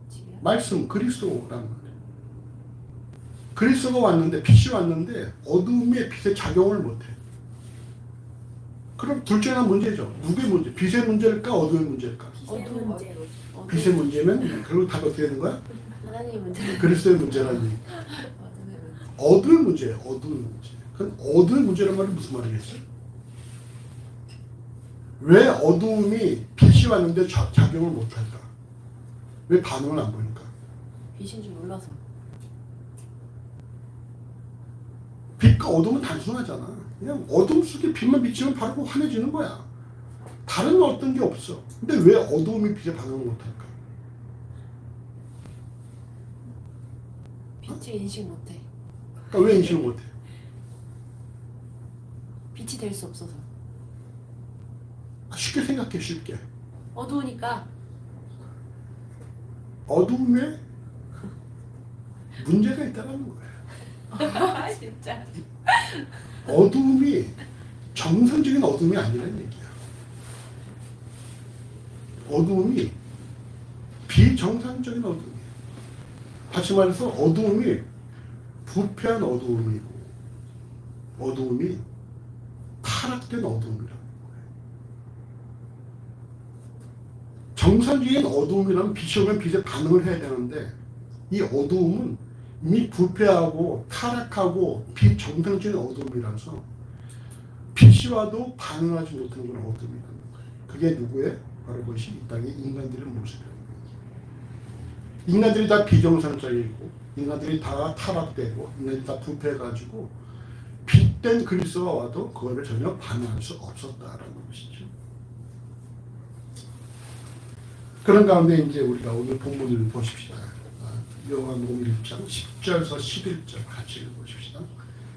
지금 말씀, 그리스도라는 거예요. 그리스도가 왔는데, 빛이 왔는데 어둠의 빛에 작용을 못해. 그럼 둘 중에 하나 문제죠. 누구의 문제? 빛의 문제일까? 어둠의 문제일까? 어둠 문제. 빛의 문제면 결국 답이 어떻게 되는 거야? 하나님의 문제. 그리스도의 문제라는 얘기. 어둠의 문제. 어둠의 문제예요. 어둠의 문제. 그럼 어둠의 문제란 말이 무슨 말이겠어요? 왜 어둠이 빛이 왔는데 작용을 못할까? 왜 반응을 안 보일까? 빛인 줄 몰라서. 빛과 어둠은 단순하잖아. 그냥 어둠 속에 빛만 비치면 바로 환해지는 거야. 다른 어떤 게 없어. 근데 왜 어둠이 빛에 반응을 못할까? 빛을 인식 못해. 그러니까 왜 인식을 못해? 빛이 될 수 없어서. 쉽게 생각해, 쉽게. 어두우니까. 어둠에 문제가 있다는 거야. 진짜. 어둠이 정상적인 어둠이 아니라는 얘기야. 어둠이 비정상적인 어둠이야. 다시 말해서 어둠이 부패한 어둠이고 어둠이 타락된 어둠이라는 거예요. 정상적인 어둠이라면 빛이 오면 빛에 반응을 해야 되는데 이 어둠은 이미 부패하고 타락하고 비정상적인 어둠이라서 빛이 와도 반응하지 못하는 그런 어둠이라는 거예요. 그게 누구의? 바로 그것이 이 땅의 인간들의 모습이라는 거예요. 인간들이 다 비정상적이고 인간들이 다 타락되고 인간들이 다 부패해가지고 빛된 그리스도가 와도 그거를 전혀 반응할 수 없었다라는 것이죠. 그런 가운데 이제 우리가 오늘 본문을 보십시다. 요한복음 1장 10절에서 11절 같이 읽어보십시다.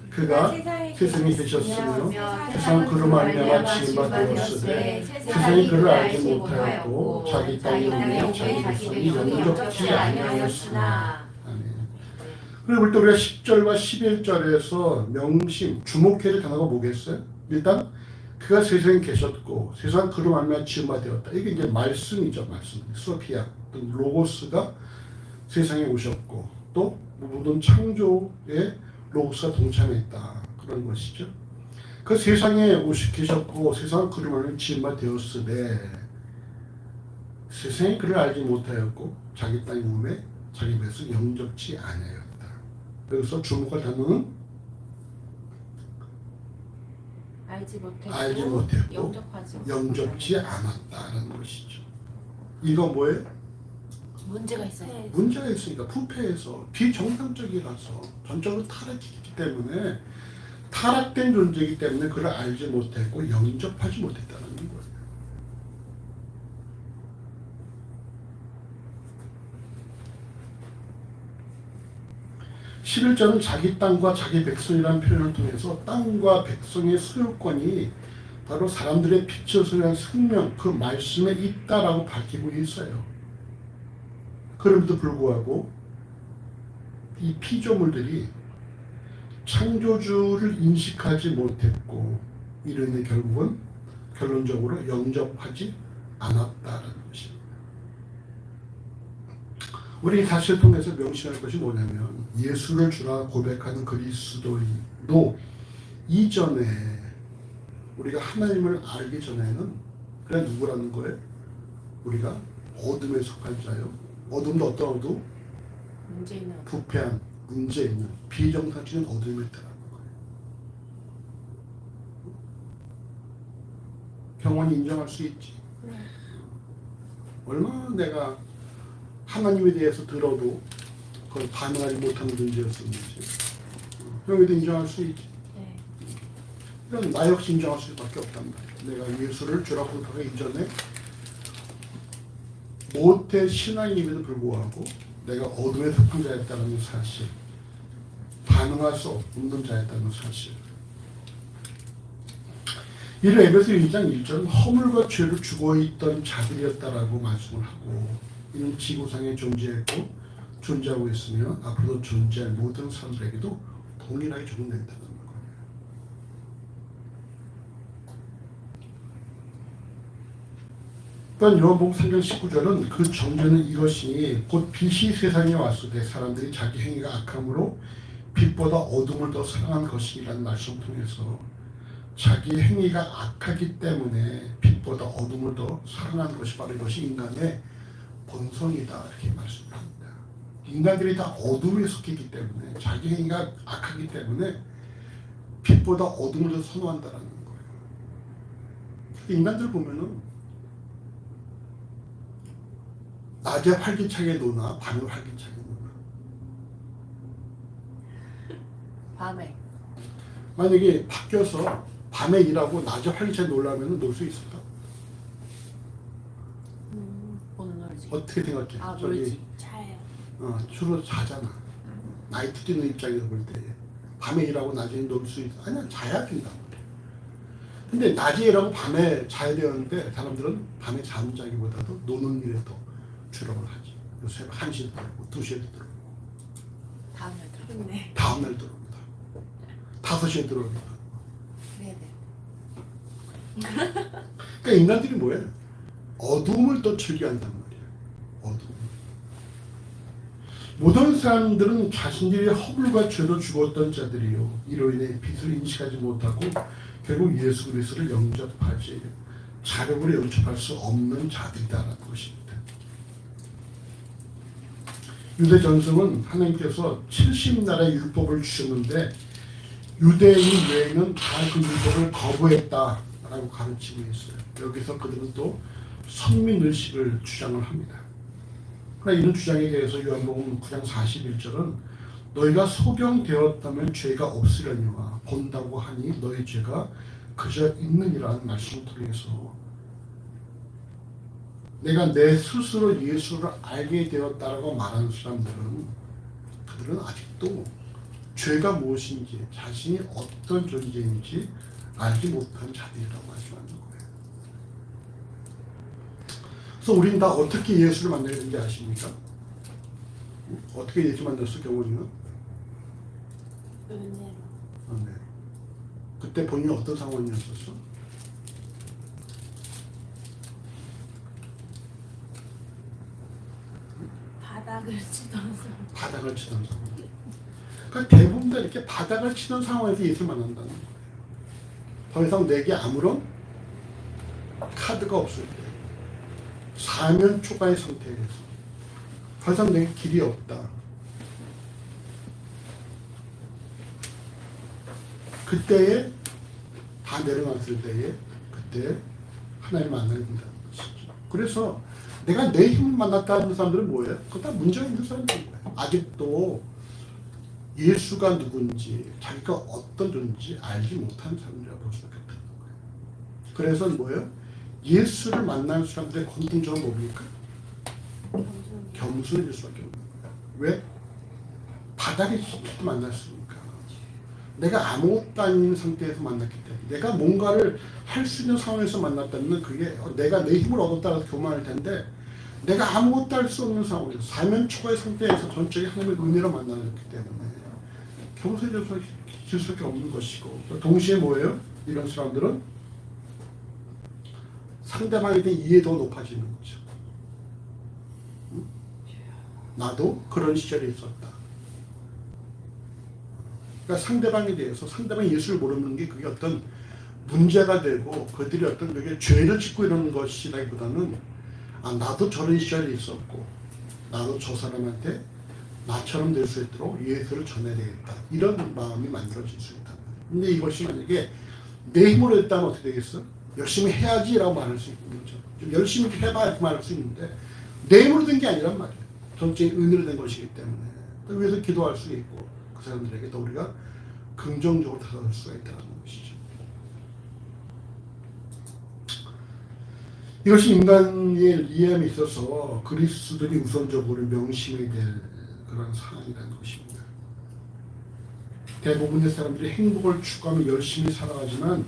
그가 세상에 계셨으며 세상 그로 말미암아 지음바 되었으되 세상이 그를 알지 못하였고 자기 땅에 오며 자기 백성이 영접지 아니하였으나. 그리고 볼 때 우리가 10절과 11절에서 명심, 주목해야 될 단어가 뭐겠어요? 일단 그가 세상에 계셨고 세상 그로 말미암아 지음바 되었다. 이게 이제 말씀이죠. 말씀. 소피아, 로고스가 세상에 오셨고 또 모든 창조에 로고스가 동참했다. 그런 것이죠. 그 세상에 계셨고 세상은 그를 말미암아 지음바 되었으되 세상이 그를 알지 못하였고 자기 땅의 몸에 자기 백성 영접지 아니하였다. 여기서 주목할 단어는 알지 알지 못했고 못했고 영접지 않았다는 것이죠. 이거 뭐예요? 문제가 있어요. 문제가 있으니까 부패해서 비정상적이라서 전적으로 타락했기 때문에 타락된 존재이기 때문에 그를 알지 못했고 영접하지 못했다는 거예요. 11절은 자기 땅과 자기 백성이라는 표현을 통해서 땅과 백성의 소유권이 바로 사람들의 빛을 위한 생명, 그 말씀에 있다라고 밝히고 있어요. 그럼에도 불구하고 이 피조물들이 창조주를 인식하지 못했고 이르는 결국은 결론적으로 영접하지 않았다는 것입니다. 우리 이 사실을 통해서 명심할 것이 뭐냐면 예수를 주라 고백하는 그리스도인도 이전에 우리가 하나님을 알기 전에는 그냥 누구라는 거예요? 우리가 어둠에 속한 자요. 어둠도 어떤 어둠? 문제 있는 부패한, 문제 있는, 비정상적인 어둠이 있다는 거예요. 경원이 인정할 수 있지. 얼마나 내가 하나님에 대해서 들어도 그걸 반응하지 못하는 존재였었는지 형에도 인정할 수 있지. 네. 이건 나 역시 인정할 수밖에 없단 말이야. 내가 예수를 주라고 하기 이전에 모태 신앙임에도 불구하고 내가 어둠에 속한 자였다는 사실 반응할 수 없는 자였다는 사실. 이를 에베소 1장 1절 허물과 죄로 죽어있던 자들이었다라고 말씀을 하고, 이는 지구상에 존재했고 존재하고 있으며 앞으로도 존재할 모든 사람들에게도 동일하게 적용된다는 거예요. 또한 요한복음 3장 19절은 그 정죄는 이것이니 곧 빛이 세상에 왔을 때 사람들이 자기 행위가 악함으로 빛보다 어둠을 더 사랑한 것이라는 말씀을 통해서 자기 행위가 악하기 때문에 빛보다 어둠을 더 사랑하는 것이 바로 이것이 인간의 본성이다, 이렇게 말씀합니다. 인간들이 다 어둠에 속했기 때문에, 자기 행위가 악하기 때문에 빛보다 어둠을 더 선호한다라는 거예요. 인간들 보면은 낮에 활기차게 노나 밤에 활기차게 노나. 밤에. 만약에 바뀌어서 밤에 일하고 낮에 활기차게 놀라면 놀 수 있을까? 못 놀지. 어떻게 생각해? 아, 저기, 놀지. 자요. 주로 자잖아. 나이트 뛰는 입장에서 볼 때 밤에 일하고 낮에 놀 수 있어. 아니야, 자야 된다. 근데 낮에 일하고 밤에 자야 되는데 사람들은 밤에 잠자기보다도 노는 일에 더 주력을 하지. 요새 1시에 들어오고 2시에 들어오고 다음날 들었네. 다음날 들어옵니다. 5시에 들어옵니다. 네네. 그러니까 인간들이 뭐예요? 어둠을 더 즐겨한단 말이에요. 어둠. 모든 사람들은 자신들이 허물과 죄로 죽었던 자들이요, 이로 인해 빛을 인식하지 못하고 결국 예수 그리스도를 영접하지 자력으로 영접할 수 없는 자들이다라는 것입니다. 유대 전승은 하나님께서 70나라의 율법을 주셨는데 유대인 외에는 다 그 율법을 거부했다라고 가르치고 있어요. 여기서 그들은 또 선민의식을 주장을 합니다. 그러나 이런 주장에 대해서 요한복음 9장 41절은 너희가 소경되었다면 죄가 없으려니와 본다고 하니 너희 죄가 그저 있느니라는 말씀을 통해서 내가 내 스스로 예수를 알게 되었다라고 말하는 사람들은, 그들은 아직도 죄가 무엇인지, 자신이 어떤 존재인지 알지 못한 자들이라고 말씀하는 거예요. 그래서 우리는 다 어떻게 예수를 만나야 되는지 아십니까? 어떻게 예수 만났어, 경원이는? 은혜로. 네. 그때 본인이 어떤 상황이었었어? 바닥을 치던 사람. 바닥을 치던 상황. 그러니까 대부분 다 이렇게 바닥을 치던 상황에서 예수를 만난다는 거예요. 더 이상 내게 아무런 카드가 없을 때, 사면 초과의 상태에서 더 이상 내게 길이 없다. 그때에 다 내려놨을 때에 그때 하나님 만나게 된다는 것이죠. 그래서 내가 내 힘을 만났다는 사람들은 뭐예요? 그거 다 문제가 있는 사람들인 거예요. 아직도 예수가 누군지, 자기가 어떤 존재인지 알지 못하는 사람들이라고 볼 수밖에 없다는 거예요. 그래서 뭐예요? 예수를 만나는 사람들의 공통점은 뭡니까? 겸손해질 수밖에 없는 거예요. 왜? 바닥에 만났으니까. 내가 아무것도 아닌 상태에서 만났기 때문에, 내가 뭔가를 할 수 있는 상황에서 만났다면 그게 내가 내 힘을 얻었다고 교만할 텐데, 내가 아무것도 할 수 없는 상황에서 사면 초과의 상태에서 전적인 하나님의 은혜로 만나기 때문에 겸손해질 수밖에 없는 것이고, 동시에 뭐예요? 이런 사람들은 상대방에 대한 이해도 높아지는 거죠. 나도 그런 시절이 있었다. 그러니까 상대방에 대해서, 상대방이 예수를 모르는 게 그게 어떤 문제가 되고 그들이 어떤 그게 죄를 짓고 이러는 것이라기보다는, 아, 나도 저런 시절이 있었고 나도 저 사람한테 나처럼 될 수 있도록 예수를 전해야 되겠다, 이런 마음이 만들어질 수 있다. 근데 이것이 만약에 내 힘으로 했다면 어떻게 되겠어? 열심히 해야지라고 말할 수 있는 거죠. 좀 열심히 해봐 이렇게 말할 수 있는데, 내 힘으로 된 게 아니란 말이에요. 전적인 은혜로 된 것이기 때문에 위해서 기도할 수 있고 그 사람들에게 더 우리가 긍정적으로 다가갈 수가 있다는 것이죠. 이것이 인간의 이해함에 있어서 그리스도인이 우선적으로 명심해야 될 그런 상황이라는 것입니다. 대부분의 사람들이 행복을 추구하며 열심히 살아가지만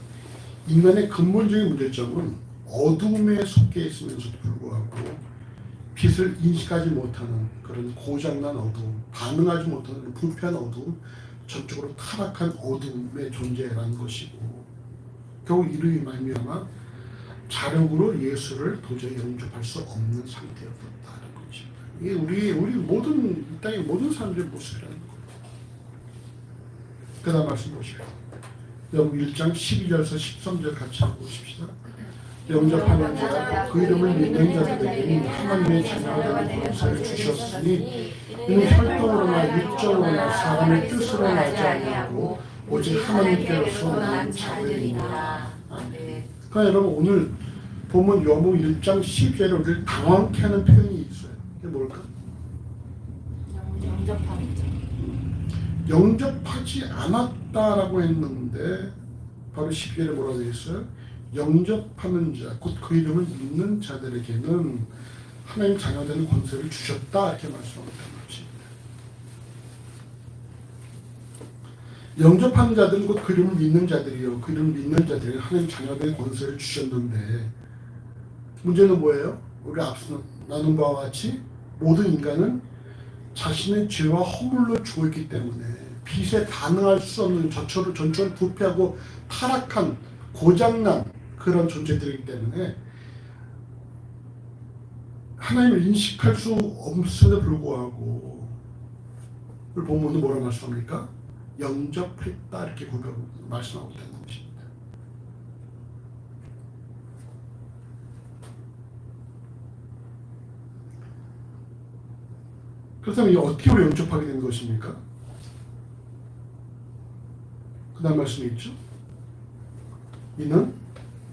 인간의 근본적인 문제점은 어둠에 속해 있으면서도 불구하고 빛을 인식하지 못하는 그런 고장난 어두움, 반응하지 못하는 불편한 어두움, 전적으로 타락한 어둠의 존재라는 것이고 결국 이를 말미암아 자력으로 예수를 도저히 영접할 수 없는 상태였다는 것입니다. 이게 우리 모든 이 땅의 모든 사람들의 모습이라는 거예요. 그 다음 말씀 보시죠. 영국 1장 12절에서 13절 같이 한번 보십시다. 영접하는 자, 그 이름을 믿는 자들에게 하나님의 자녀가 되는 권세를 주셨으니 이는 혈통으로나 육정으로나 사람의 뜻으로 나지 아니하고 오직 하나님께로서 난 자들이니라. 그러니까 여러분 오늘 보면 요한복음 1장 12절에 우리를 당황케 하는 표현이 있어요. 이게 뭘까? 영접하지 않았다라고 했는데 바로 12절에 뭐라고 했어요? 영접하는 자, 곧 그 이름을 믿는 자들에게는 하나님 자녀되는 권세를 주셨다 이렇게 말씀하고 있다는 것입니다. 영접하는 자들은 곧 그 이름을 믿는 자들이요, 그 이름을 믿는 자들에게 하나님 자녀되는 권세를 주셨는데 문제는 뭐예요? 우리가 앞서 나눈 바와 같이 모든 인간은 자신의 죄와 허물로 죽어있기 때문에 빛에 반응할 수 없는 전처를 부패하고 타락한 고장난 그런 존재들이기 때문에 하나님을 인식할 수 없음에도 불구하고 오늘 본문은 뭐라고 말씀합니까? 영접했다 이렇게 말씀하고 있다는 것입니다. 그렇다면 어떻게 우리 영접하게 된 것입니까? 그 다음 말씀이 있죠. 이는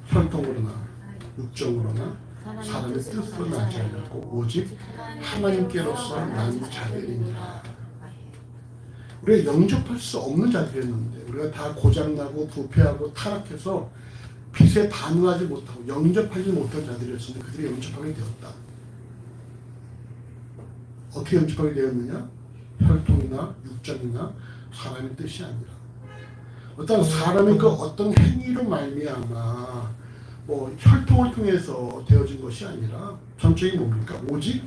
혈통으로나 육정으로나 사람의 뜻으로 나지 않고 오직 하나님께로서 난 자들이니라. 우리가 영접할 수 없는 자들이었는데 우리가 다 고장나고 부패하고 타락해서 빛에 반응하지 못하고 영접하지 못한 자들이었는데 그들이 영접하게 되었다. 어떻게 영접하게 되었느냐? 혈통이나 육정이나 사람의 뜻이 아니라 어떤 사람의 그 어떤 행위로 말미암아 뭐 혈통을 통해서 되어진 것이 아니라 전적이 뭡니까? 오직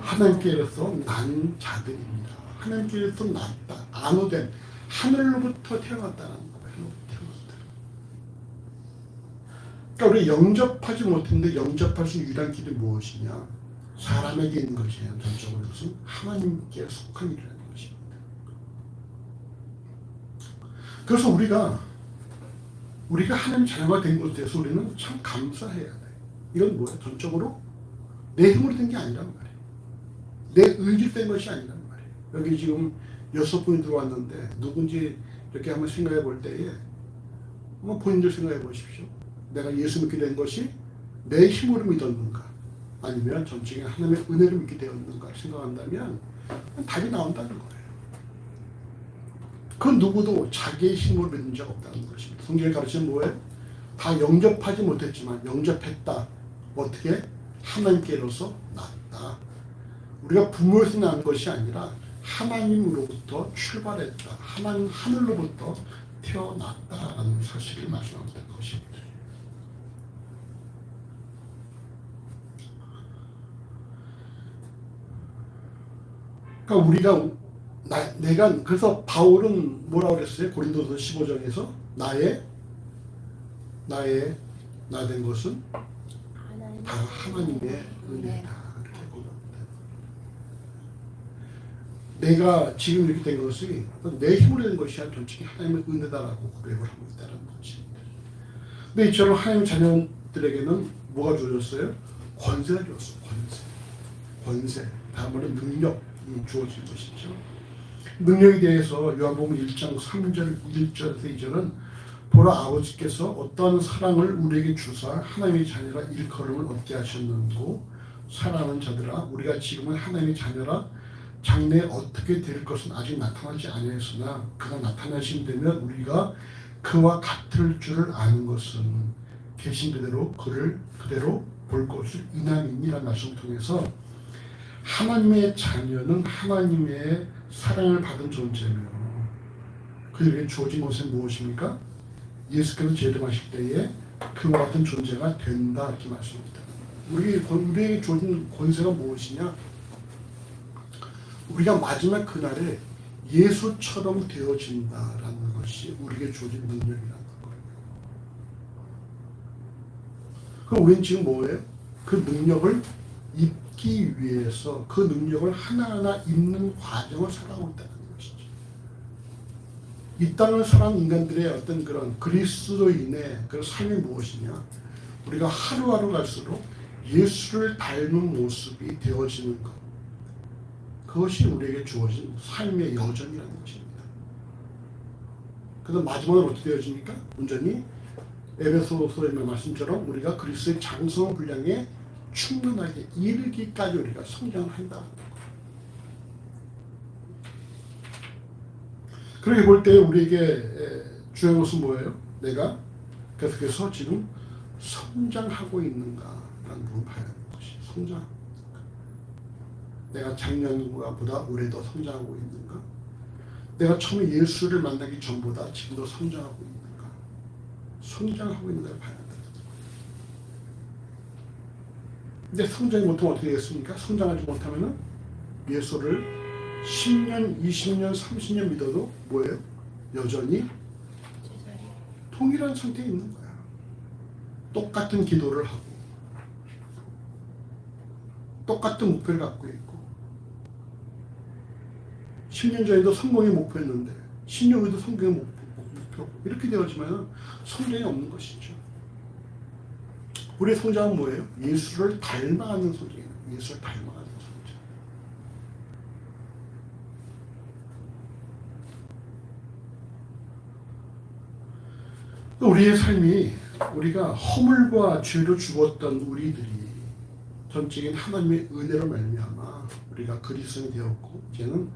하나님께로서 난 자들입니다. 하나님께로서 났다. 안호된 하늘로부터 태어났다는 거예요. 그러니까 우리 영접하지 못했는데 영접할 수 있는 유일한 길이 무엇이냐? 사람에게 있는 것이에요. 전적으로 그것은 하나님께 속한 일이라는 것입니다. 그래서 우리가 하나님 자녀가 된 것에 대해서 우리는 참 감사해야 돼. 이건 뭐야? 전적으로 내 힘으로 된 게 아니란 말이에요. 내 의지로 된 것이 아니란 말이에요. 여기 지금 6분이 들어왔는데 누군지 이렇게 한번 생각해 볼 때에 한번 본인들 생각해 보십시오. 내가 예수 믿게 된 것이 내 힘으로 믿었는가? 아니면 전적인 하나님의 은혜를 믿게 되었는가 생각한다면 답이 나온다는 거예요. 그 누구도 자기의 힘으로 믿는 적 없다는 것입니다. 성경의 가르침은 뭐예요? 다 영접하지 못했지만 영접했다. 어떻게? 하나님께로서 났다. 우리가 부모에서 난 것이 아니라 하나님으로부터 출발했다. 하늘로부터 태어났다라는 사실을 말씀하고 있는 것입니다. 그러니까 내가 그래서 바울은 뭐라고 그랬어요? 고린도서 15장에서 나된 것은 다 하나님의 은혜다. 이렇게 고백합니다. 내가 지금 이렇게 된 것이 내 힘으로 된 것이 아니라 전적인 하나님의 은혜다라고 고백을 하고 있다는 것입니다. 근데 이처럼 하나님 자녀들에게는 뭐가 주어졌어요? 권세가 주었어요. 권세. 다음으로 능력이 주어진 것이죠. 능력에 대해서 요한복음 1장 3절 1절에서 2절은 보라 아버지께서 어떠한 사랑을 우리에게 주사 하나님의 자녀라 일컬음을 얻게 하셨는고 사랑하는 자들아 우리가 지금은 하나님의 자녀라 장래에 어떻게 될 것은 아직 나타나지 아니하였으나 그가 나타나신 되면 우리가 그와 같을 줄을 아는 것은 계신 그대로 그를 그대로 볼 것을 인함이니라는 말씀을 통해서 하나님의 자녀는 하나님의 사랑을 받은 존재며 그들에게 주어진 것은 무엇입니까? 예수께서 재림하실 때에 그와 같은 존재가 된다 이렇게 말씀합니다. 우리에게 주어진 권세가 무엇이냐? 우리가 마지막 그날에 예수처럼 되어진다라는 것이 우리에게 주어진 능력이라는 거예요. 그럼 우리는 지금 뭐예요? 그 능력을 입기 위해서 그 능력을 하나하나 입는 과정을 살아가고 있다는 것이죠. 이 땅을 살아가는 인간들의 어떤 그런 그리스도인의 그 삶이 무엇이냐? 우리가 하루하루 갈수록 예수를 닮은 모습이 되어지는 것. 그것이 우리에게 주어진 삶의 여정이라는 것입니다. 그래서 마지막으로 어떻게 되어집니까? 온전히 에베소서의 말씀처럼 우리가 그리스도의 장성한 분량에 충분하게 이르기까지 우리가 성장을 한다. 그렇게 볼 때 우리에게 중요한 것은 뭐예요? 내가 계속해서 지금 성장하고 있는가라는 부분을 봐야 하는 것이 성장. 내가 작년보다 올해 더 성장하고 있는가? 내가 처음에 예수를 만나기 전보다 지금 더 성장하고 있는가? 성장하고 있는가를 봐야 한다. 근데 성장이 못하면 어떻게 되겠습니까? 성장하지 못하면 예수를 10년, 20년, 30년 믿어도 뭐예요? 여전히 동일한 상태에 있는 거야. 똑같은 기도를 하고 똑같은 목표를 갖고 있고 10년 전에도 성공의 목표였는데 10년 후에도 성공의 목표 이렇게 되어지면 성장이 없는 것이죠. 우리의 성장은 뭐예요? 예수를 닮아가는 성장이에요. 예수를 닮아가는 성장. 우리의 삶이 우리가 허물과 죄로 죽었던 우리들이 전적인 하나님의 은혜로 말미암아 우리가 그리스도인이 되었고 이제는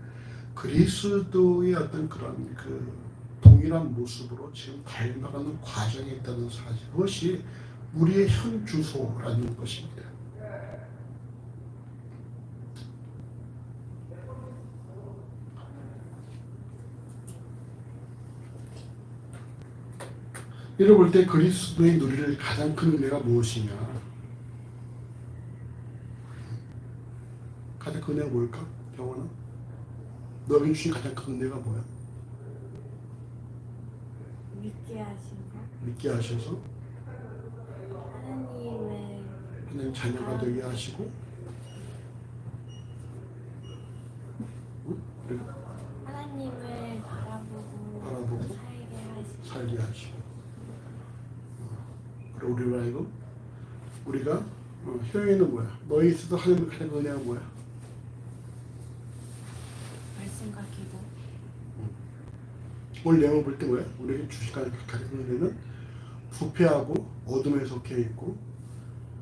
그리스도의 어떤 그런 그 동일한 모습으로 지금 닮아가는 과정에 있다는 사실, 그것이 우리의 현 주소라는 것입니다. 이를 볼 때 그리스도의 누리를 가장 큰 은혜가 무엇이냐? 가장 큰 은혜가 뭘까? 경원아? 너에게 주신 가장 큰 은혜가 뭐야? 믿게 하신 거. 믿게 하셔서 하나님 자녀가 되게 하시고, 그리고 하나님을 바라보고 살게 하시고, 그리고 우리로 하여금 우리가 효영이는 뭐야? 너에 있어서 하나님의 가장 큰 은혜가 뭐야? 말씀과 기도. 오늘 내용을 볼 때 뭐야? 우리에게 주신 가장 큰 은혜는 부패하고 어둠에 속해 있고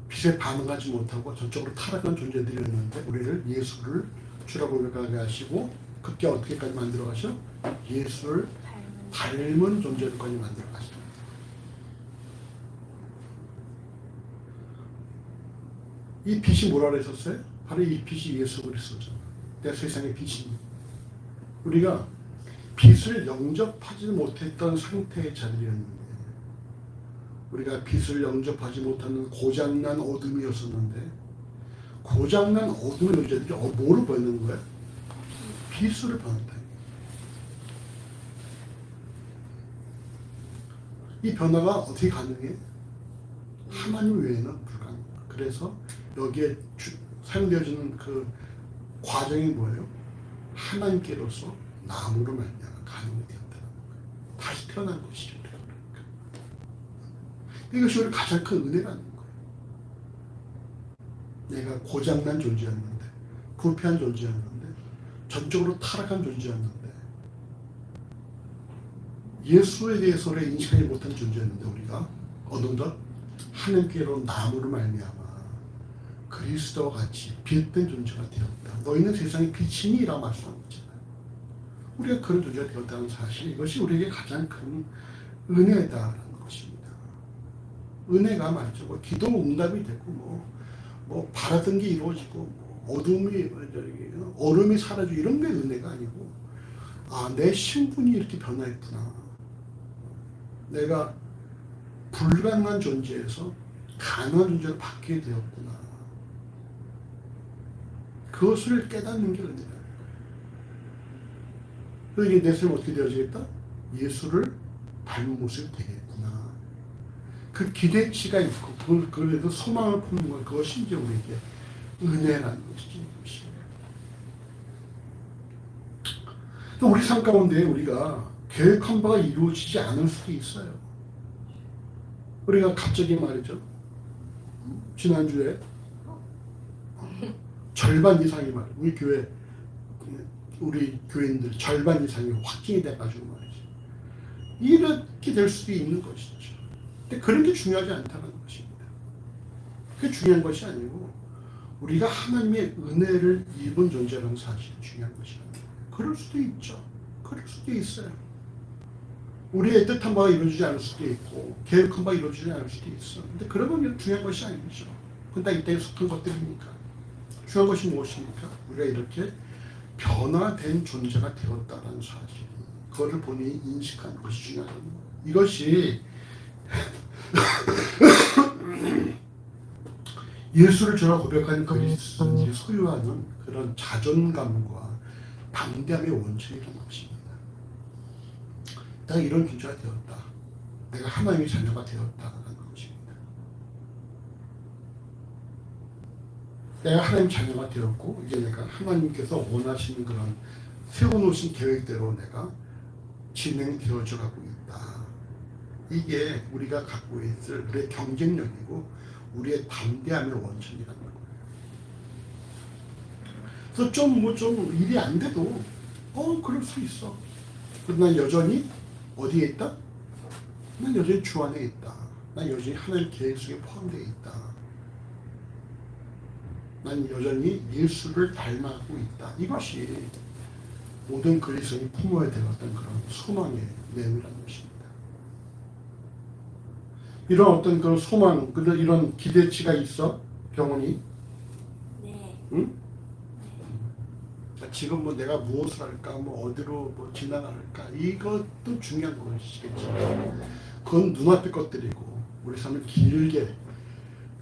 빛에 반응하지 못하고 전적으로 타락한 존재들이었는데 우리를 예수를 주라고 고백하게 하시고 그때 어떻게까지 만들어 가셔? 예수를 닮은 존재로까지 만들어 가십니다. 이 빛이 뭐라 그랬었어요? 바로 이 빛이 예수 그리스도죠. 내 세상의 빛입니다. 우리가 빛을 영접하지 못했던 상태의 자리였는데 우리가 빛을 영접하지 못하는 고장난 어둠이었었는데 고장난 어둠의 존재들이 뭐를 보이는 거야? 빛으로 변한다. 이 변화가 어떻게 가능해? 하나님 외에는 불가능해요. 그래서 여기에 사용되어지는 그 과정이 뭐예요? 하나님께로서 나무로 말미암아 가능이 되었다는 거예요. 다시 태어난 것이죠. 이것이 우리 가장 큰 은혜라는 거예요. 내가 고장난 존재였는데, 부패한 존재였는데, 전적으로 타락한 존재였는데, 예수에 대해서는 인식하지 못한 존재였는데 우리가 어느덧 하나님께로 나무로 말미암아 그리스도와 같이 빛된 존재가 되었다. 너희는 세상의 빛이니라고 말씀하고 있잖아요. 우리가 그런 존재가 되었다는 사실, 이것이 우리에게 가장 큰 은혜다라는 것입니다. 은혜가 말이죠. 뭐 기도 응답이 되고 뭐 바라던 게 이루어지고 뭐 어둠이 얼음이 사라지고 이런 게 은혜가 아니고 아, 내 신분이 이렇게 변화했구나. 내가 불가능한 존재에서 가능한 존재로 바뀌게 되었구나. 그것을 깨닫는 게 은혜다. 그래서 이게 내 삶이 어떻게 되어지겠다? 예수를 닮은 모습이 되겠구나. 그 기대치가 있고 그래도 소망을 품는 것, 그것이 이제 우리에게 은혜라는 것이지. 우리 삶 가운데 우리가 계획한 바가 이루어지지 않을 수도 있어요. 우리가 갑자기 말이죠. 지난주에 절반 이상이 우리 교인들 절반 이상이 확진이 돼가지고 말이죠. 이렇게 될 수도 있는 것이죠. 근데 그런 게 중요하지 않다는 것입니다. 그게 중요한 것이 아니고 우리가 하나님의 은혜를 입은 존재라는 사실이 중요한 것이 아니에요. 그럴 수도 있죠. 그럴 수도 있어요. 우리의 뜻한 바가 이루어지지 않을 수도 있고 계획한 바가 이루어지지 않을 수도 있어. 근데 그러면 중요한 것이 아니죠. 그건 다 이때에 속한 것들이니까. 중요한 것이 무엇입니까? 우리가 이렇게 변화된 존재가 되었다는 사실. 그거를 본인이 인식하는 것이 중요하다는 거예요. 이것이 예수를 주라 고백하는 그리스도인이 소유하는 그런 자존감과 담대함의 원천이라는 것입니다. 내가 이런 존재가 되었다. 내가 하나님의 자녀가 되었다는 것입니다. 내가 하나님의 자녀가 되었고 이제 내가 하나님께서 원하시는 그런 세워놓으신 계획대로 내가 진행되어져 가고 있다. 이게 우리가 갖고 있을 우리의 경쟁력이고 우리의 담대함의 원천이라는 거예요. 그래서 좀 일이 안 돼도 그럴 수 있어. 그러나 여전히 어디에 있다? 난 여전히 주 안에 있다. 난 여전히 하나님 계획 속에 포함되어 있다. 난 여전히 예수를 닮아가고 있다. 이것이 모든 그리스도인이 품어야 되었던 그런 소망의 내용이라는 것입니다. 이런 어떤 그런 소망, 이런 기대치가 있어? 병원이? 네. 응? 지금 뭐 내가 무엇을 할까, 뭐 어디로 뭐 지나갈까, 이것도 중요한 것이겠지. 그건 눈앞의 것들이고, 우리 삶을 길게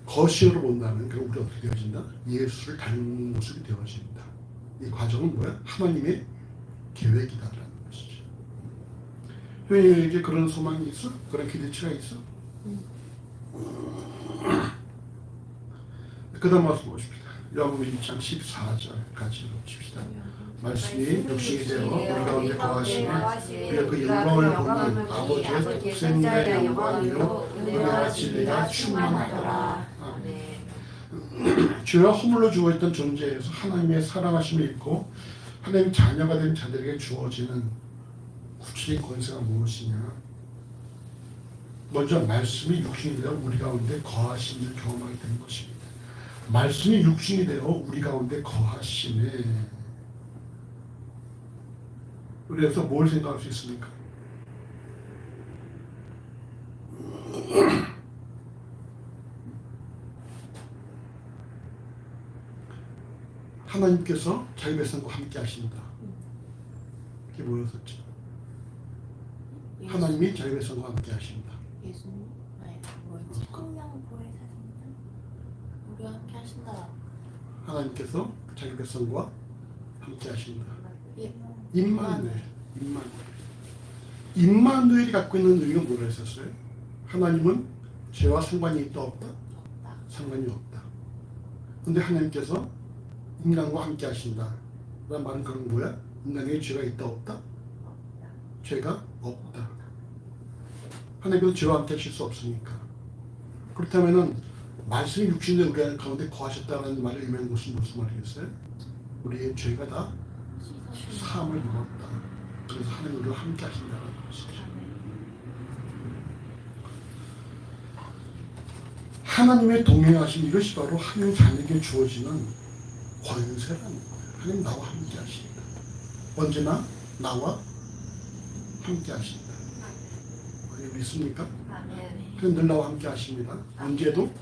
거시로 본다면, 그럼 우리가 어떻게 되어진다? 예수를 닮는 모습이 되어진다. 이 과정은 뭐야? 하나님의 계획이다라는 것이죠. 회의에게 그런 소망이 있어? 그런 기대치가 있어? 그 다음 말씀 보십시다. 요한복음 1장 14절까지 봅시다. 말씀이 육신이 되어 우리 가운데 거하시니 우리가 그 영광을 보니 아버지의 독생자의 영광이요 은혜와 진리가 충만하더라. 죄와 허물로 죽어있던 존재에서 하나님의 사랑하심을 입고 하나님의 자녀가 된 자들에게 주어지는 구체적인 권세가 무엇이냐? 먼저 말씀이 육신이 되어 우리 가운데 거하심을 경험하게 되는 것입니다. 말씀이 육신이 되어 우리 가운데 거하심에 그래서 뭘 생각할 수 있습니까? 하나님께서 자기 백성과 함께 하신다. 이게 뭐였었죠? 하나님이 자기 백성과 함께 하신다. 예수님? 아니 뭐였지? 성령보의 사상은 우리와 함께 하신다. 하나님께서 자기 백성과 함께 하신다. 예. 임마누엘이 갖고 있는 의미가 뭐라 했었어요? 하나님은 죄와 상관이 있다 없다? 없다. 상관이 없다. 근데 하나님께서 인간과 함께 하신다. 라는 말은 그건 뭐야? 인간에게 죄가 있다 없다? 죄가 없다. 하나님께서 죄와 함께 하실 수 없으니까. 그렇다면은 말씀이 육신의 우리 가운데 거하셨다는 말을 의미하는 것은 무슨 말이겠어요? 우리의 죄가 다 사함을 입었다. 그래서 하나님 우리와 함께 하신다는 것이죠. 하나님의 동행하심, 이것이 바로 하나님 자녀에게 주어지는 권세라는 거예요. 하나님 나와 함께 하신다. 언제나 나와 함께 하신다. 믿습니까? 그럼 늘 나와 함께 하십니다. 언제도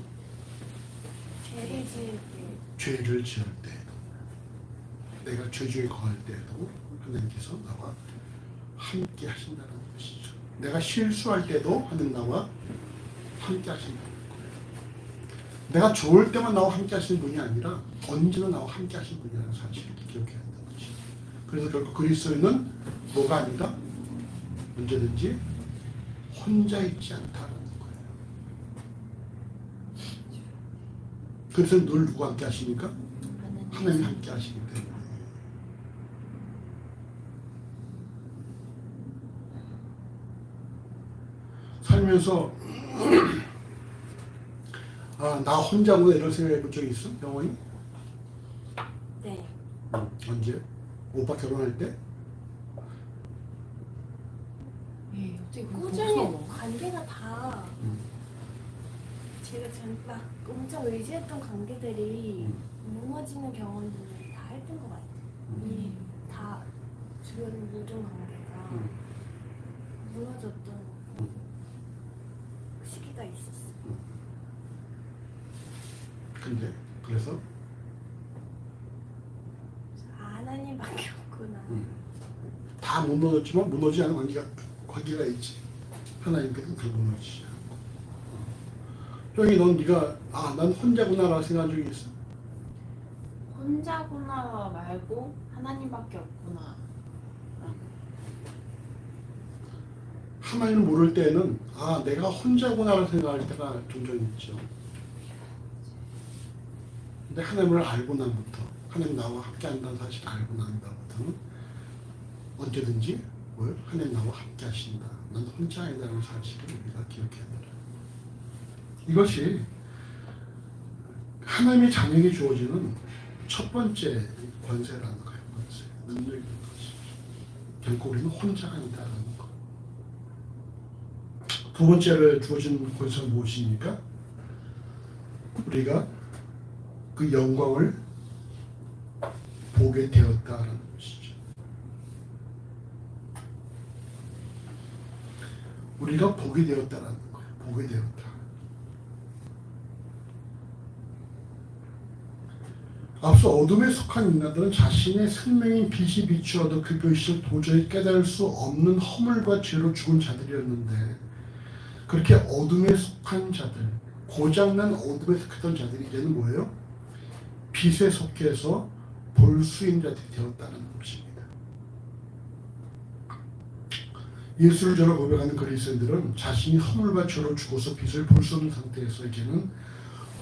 죄를 지을 때. 죄를 지을 때 내가 죄 중에 거할 때에도 하나님께서 나와 함께 하신다는 것이죠. 내가 실수할 때도 하나님 나와 함께 하신다는 거예요. 내가 좋을 때만 나와 함께 하시는 분이 아니라 언제나 나와 함께 하시는 분이라는 사실을 기억해야 한다는 것이죠. 그래서 결국 그리스도인은 뭐가 아니다? 언제든지 혼자 있지 않다라는 거예요. 그래서 늘 누구 함께 하십니까? 하나님 함께 하시기 때문에. 살면서 나 혼자구나 이런 생각 해본 적 있어? 영원히? 네. 언제? 오빠 결혼할 때? 예, 어떻게 꾸준히 관계가 다 제가 막 엄청 의지했던 관계들이 무너지는 경험들을 다 했던 것 같아요. 다 주변 모든 관계가 무너졌던 시기가 있었어요. 근데 그래서 하나님밖에 없구나. 다 무너졌지만 무너지지 않은 관계가 있지. 하나님께서는 다 무너지지 않고. 형이 넌 네가 난 혼자구나라고 생각한 적이 있어? 혼자구나 말고 하나님밖에 없구나. 하나님을 모를 때는 내가 혼자구나라고 생각할 때가 종종 있죠. 근데 하나님을 알고 난부터 하나님 나와 함께 한다는 사실을 알고 난 다음부터는 언제든지 하나님 나와 함께 하신다. 난 혼자 아니다라는 사실을 우리가 기억해야 된다. 이것이 하나님의 자녀에게 주어지는 첫 번째 권세라는 거예요. 권세, 능력인 것이. 결코 우리는 혼자가 아니다라는 거. 두 번째로 주어진 권세는 무엇입니까? 우리가 그 영광을 보게 되었다라는 것이죠. 우리가 보게 되었다라는 거예요. 보게 되었다. 앞서 어둠에 속한 인간들은 자신의 생명인 빛이 비추어도 그 빛을 도저히 깨달을 수 없는 허물과 죄로 죽은 자들이었는데, 그렇게 어둠에 속한 자들, 고장난 어둠에 속했던 자들이 이제는 뭐예요? 빛에 속해서 볼 수 있는 자들이 되었다는 것입니다. 예수를 저로 고백하는 그리스도인들은 자신이 허물과 죄로 죽어서 빛을 볼 수 없는 상태에서 이제는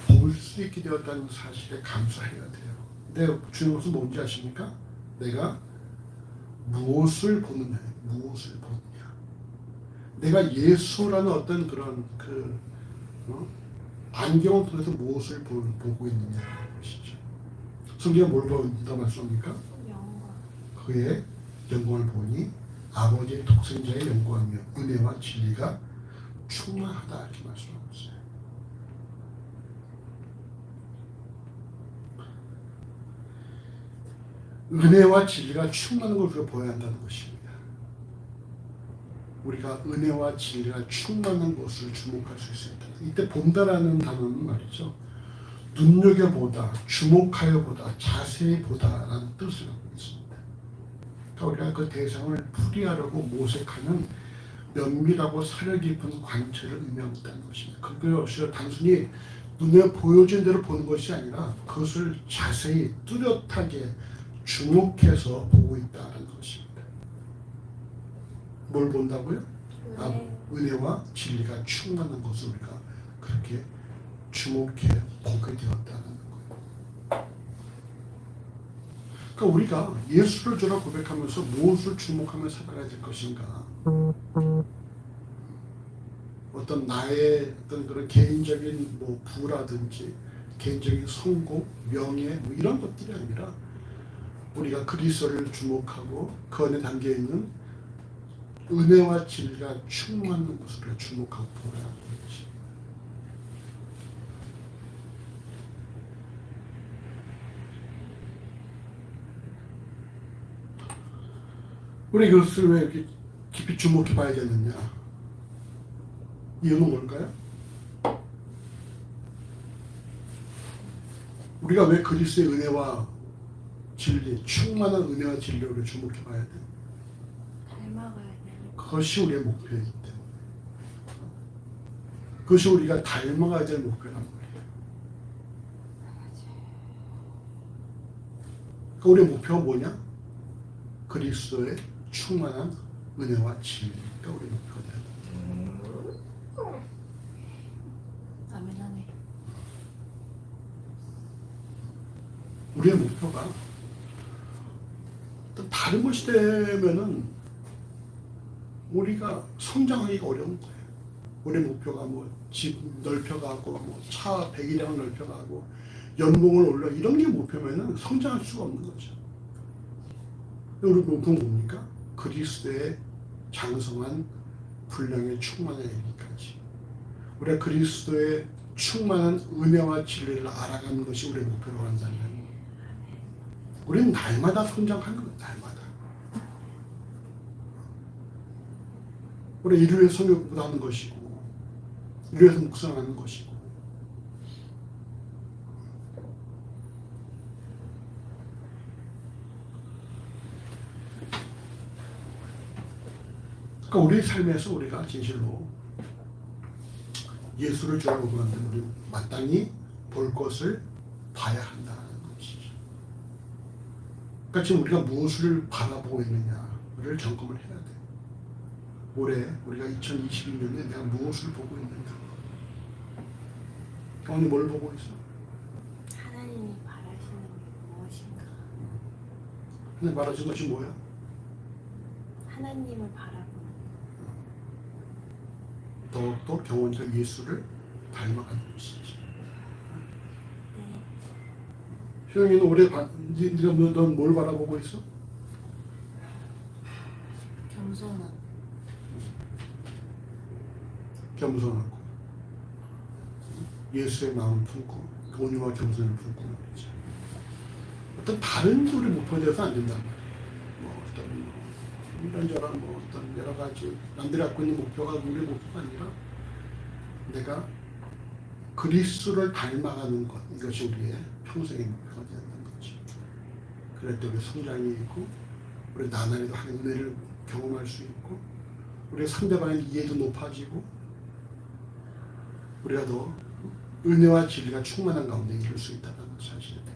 볼 수 있게 되었다는 사실에 감사해야 돼요. 근데 중요한 것은 뭔지 아십니까? 내가 무엇을 보느냐, 무엇을 보느냐. 내가 예수라는 어떤 그런 안경을 통해서 무엇을 보고 있느냐는 것이죠. 성경에 뭘 보는다 말씀합니까? 영광. 그의 영광을 보니 아버지의 독생자의 영광이며 은혜와 진리가 충만하다 이렇게 말씀하고 있어요. 은혜와 진리가 충만한 걸 우리가 보여야 한다는 것입니다. 우리가 은혜와 진리가 충만한 것을 주목할 수 있습니다. 이때 본다라는 단어는 말이죠. 눈여겨보다, 주목하여보다, 자세히 보다라는 뜻을 하고 있습니다. 그러니까 우리가 그 대상을 풀이하려고 모색하는 면밀하고 사려 깊은 관찰을 의미한다는 것입니다. 그것이 단순히 눈에 보여진 대로 보는 것이 아니라 그것을 자세히 뚜렷하게 주목해서 보고 있다는 것입니다. 뭘 본다고요? 은혜와 진리가 충만한 것을 우리가 그렇게 주목해 보게 되었다는 거예요. 그러니까 우리가 예수를 주라 고백하면서 무엇을 주목하며 살아가야 될 것인가? 어떤 나의 어떤 그런 개인적인 부라든지 개인적인 성공, 명예 이런 것들이 아니라 우리가 그리스도를 주목하고 그 안에 담겨 있는 은혜와 진리가 충만한 것을 주목하고 보라 하는 것입니다. 우리 그것을 왜 이렇게 깊이 주목해 봐야 되느냐? 이유는 뭘까요? 우리가 왜 그리스도의 은혜와 진리, 충만한 은혜와 진리를 주목해 봐야 돼. 닮아가야 되는 그것이 우리의 목표이기 때문에. 그것이 우리가 닮아가야 될 목표란 말이에요. 그러니까 우리의 목표가 뭐냐? 그리스도의 충만한 은혜와 진리가 우리의 목표가 돼야 돼. 아멘 아멘. 우리의 목표가 또 다른 것이 되면은 우리가 성장하기가 어려운 거예요. 우리의 목표가 뭐 집 넓혀가고 뭐 차 100이량을 넓혀가고 연봉을 올려 이런 게 목표면은 성장할 수가 없는 거죠. 우리 목표는 뭡니까? 그리스도의 장성한 분량에 충만해 이기까지. 우리가 그리스도의 충만한 은혜와 진리를 알아가는 것이 우리의 목표로 한다면 우리는 날마다 성장하는 거예요. 날마다. 우리 일요일 성경 공부도 하는 것이고 일요일에서 묵상하는 것이고 그러니까 우리 삶에서 우리가 진실로 예수를 주라고 하는데 우리 마땅히 볼 것을 봐야 한다는 것이죠. 그러니까 지금 우리가 무엇을 바라보고 있느냐를 점검을 해야 돼. 올해 우리가 2022년에 내가 무엇을 보고 있는가? 오늘 뭘 보고 있어? 하나님이 바라시는 게 무엇인가? 하나님 바라시는 것이 뭐야? 하나님을 바라보는 더욱더 경원적 예수를 닮아가는 것이지. 네. 효영이는 올해 넌 뭘 바라보고 있어? 겸손함. 겸손하고 예수의 마음을 품고 온유와 겸손을 품고 말이죠. 어떤 다른 소리 목표에 대해서 안 된단 말이에요. 뭐 어떤 이런저런 뭐 어떤 여러 가지 남들이 갖고 있는 목표가 우리의 목표가 아니라 내가 그리스도를 닮아가는 것, 이것이 우리의 평생의 목표가 되는 거죠. 그럴 때 우리 성장이 있고 우리 나날이도 하나님의 은혜를 경험할 수 있고 우리 상대방의 이해도 높아지고 우리가 더 은혜와 진리가 충만한 가운데 이룰 수 있다는 사실입니다.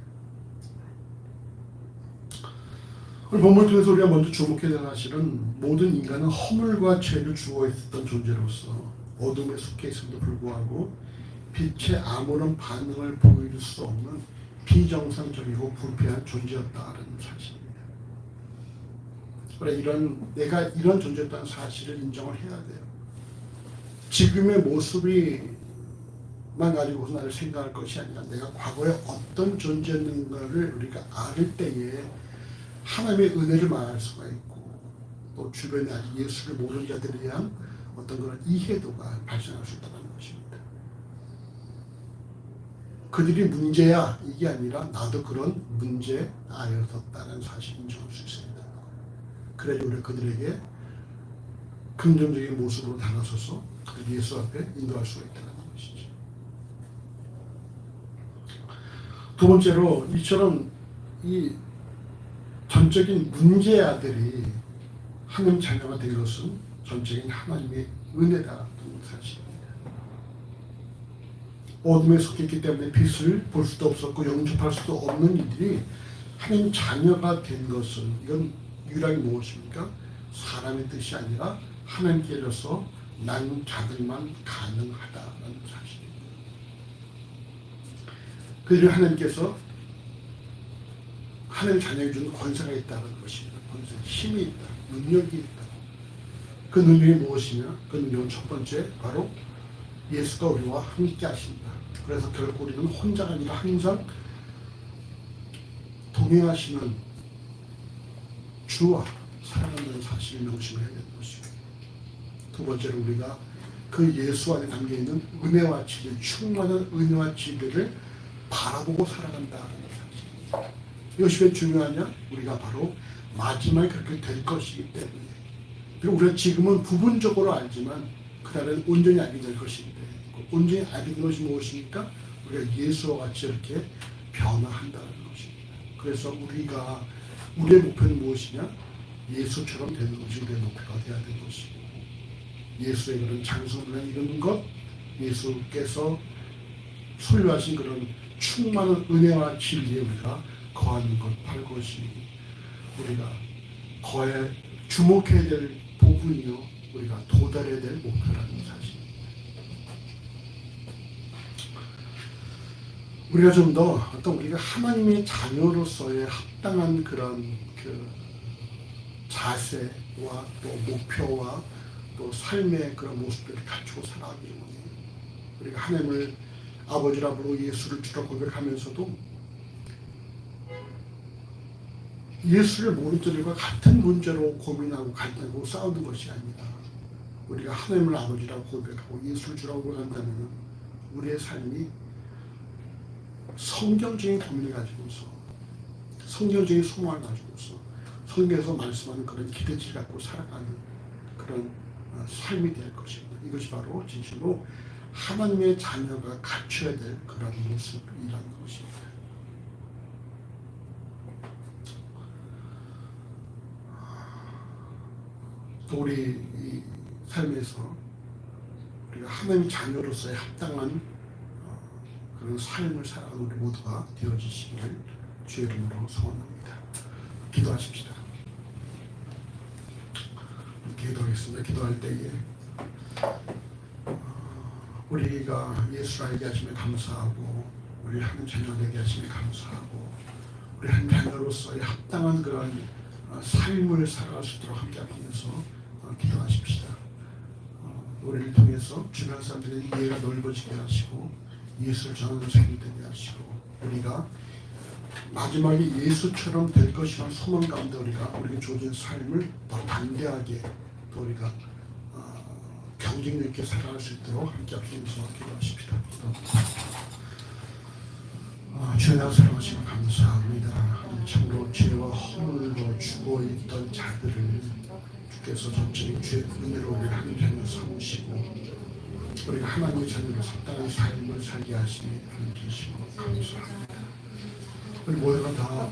오늘 본문을 통해서 우리가 먼저 주목해야 될 사실은 모든 인간은 허물과 죄를 주어 있었던 존재로서 어둠에 속해 있음에도 불구하고 빛의 아무런 반응을 보일 수 없는 비정상적이고 부패한 존재였다는 사실입니다. 그래 내가 이런 존재였다는 사실을 인정을 해야 돼요. 지금의 모습이 만 가지고서 나를 생각할 것이 아니라 내가 과거에 어떤 존재였는가를 우리가 알을 때에 하나님의 은혜를 말할 수가 있고 또 주변에 아직 예수를 모르는 자들에 대한 어떤 그런 이해도가 발생할 수 있다는 것입니다. 그들이 문제야 이게 아니라 나도 그런 문제아였었다는 사실을 인정할 수 있습니다. 그래야 우리가 그들에게 긍정적인 모습으로 다가서서 그 예수 앞에 인도할 수가 있다는 것이죠. 두 번째로 이처럼 이 전적인 문제의 아들이 하나님 자녀가 된 것은 전적인 하나님의 은혜다라는 사실입니다. 어둠에 속했기 때문에 빛을 볼 수도 없었고 영접할 수도 없는 이들이 하나님 자녀가 된 것은 이건 유일하게 무엇입니까? 사람의 뜻이 아니라 하나님께로서 난 자들만 가능하다는 사실입니다. 그들이 하나님께서 하나님 자녀에게 주는 권세가 있다는 것입니다. 권세, 힘이 있다, 능력이 있다. 그 능력이 무엇이냐? 그 능력은 첫 번째 바로 예수가 우리와 함께 하신다. 그래서 결국 우리는 혼자가 아니라 항상 동행하시는 주와 사랑하는 사실을 명심해야 되는 것입니다. 두 번째로 우리가 그 예수 안에 담겨있는 은혜와 진리, 충만한 은혜와 진리를 바라보고 살아간다는 사실. 이것이 왜 중요하냐? 우리가 바로 마지막에 그렇게 될 것이기 때문에. 그리고 우리가 지금은 부분적으로 알지만 그날은 온전히 알게 될 것인데, 온전히 알게 된 것이 무엇입니까? 우리가 예수와 같이 이렇게 변화한다는 것입니다. 그래서 우리의 목표는 무엇이냐? 예수처럼 되는 것이 우리의 목표가 되어야 되는 것이고, 예수의 그런 장성을 이루는 것, 예수께서 소유하신 그런 충만한 은혜와 진리에 우리가 거하는 것, 바로 그것이 우리가 주목해야 될 부분이요, 우리가 도달해야 될 목표라는 사실입니다. 우리가 좀 더 어떤 우리가 하나님의 자녀로서의 합당한 그런 자세와 또 목표와 또 삶의 그런 모습들을 갖추고 살아가기 때문에 우리가 하나님을 아버지라 부르고 예수를 주라 고백하면서도 예수를 모르는 자들과 같은 문제로 고민하고 갈등하고 싸우는 것이 아니라 우리가 하나님을 아버지라고 고백하고 예수를 주라고 고백한다면 우리의 삶이 성경적인 고민을 가지고서 성경적인 소망을 가지고서 성경에서 말씀하는 그런 기대치를 갖고 살아가는 그런 삶이 될 것입니다. 이것이 바로 진실로 하나님의 자녀가 갖춰야 될 그런 모습이라는 것입니다. 또 우리 이 삶에서 우리가 하나님의 자녀로서의 합당한 그런 삶을 살아가는 우리 모두가 되어지시기를 주의 이름으로 소원합니다. 기도하십시다. 기도하겠습니다. 기도할 때에 우리가 예수를 알게 하심에 감사하고 우리 하나님 자녀 되게 하심에 감사하고 우리 하나님 자녀로서의 합당한 그런 삶을 살아갈 수 있도록 함께 하면서 기도하십시다. 우리를 통해서 주변 사람들의 이해가 넓어지게 하시고 예수를 전하는 삶이 되게 하시고 우리가 마지막에 예수처럼 될 것이라는 소망 가운데 우리가 주어진 삶을 더 담대하게 또 우리가 경쟁력 있게 살아갈 수 있도록 함께 하시면서 기도하십시다. 주여 사랑하시고 감사합니다. 참으로 죄와 허물로 죽어있던 자들을 주께서 전적인 주의 은혜로 우리를 하나님 자녀 삼으시고 우리가 하나님의 자녀로 합당한 삶을 살게 하시니 하나님 계시고 감사합니다. 우리 모두가 다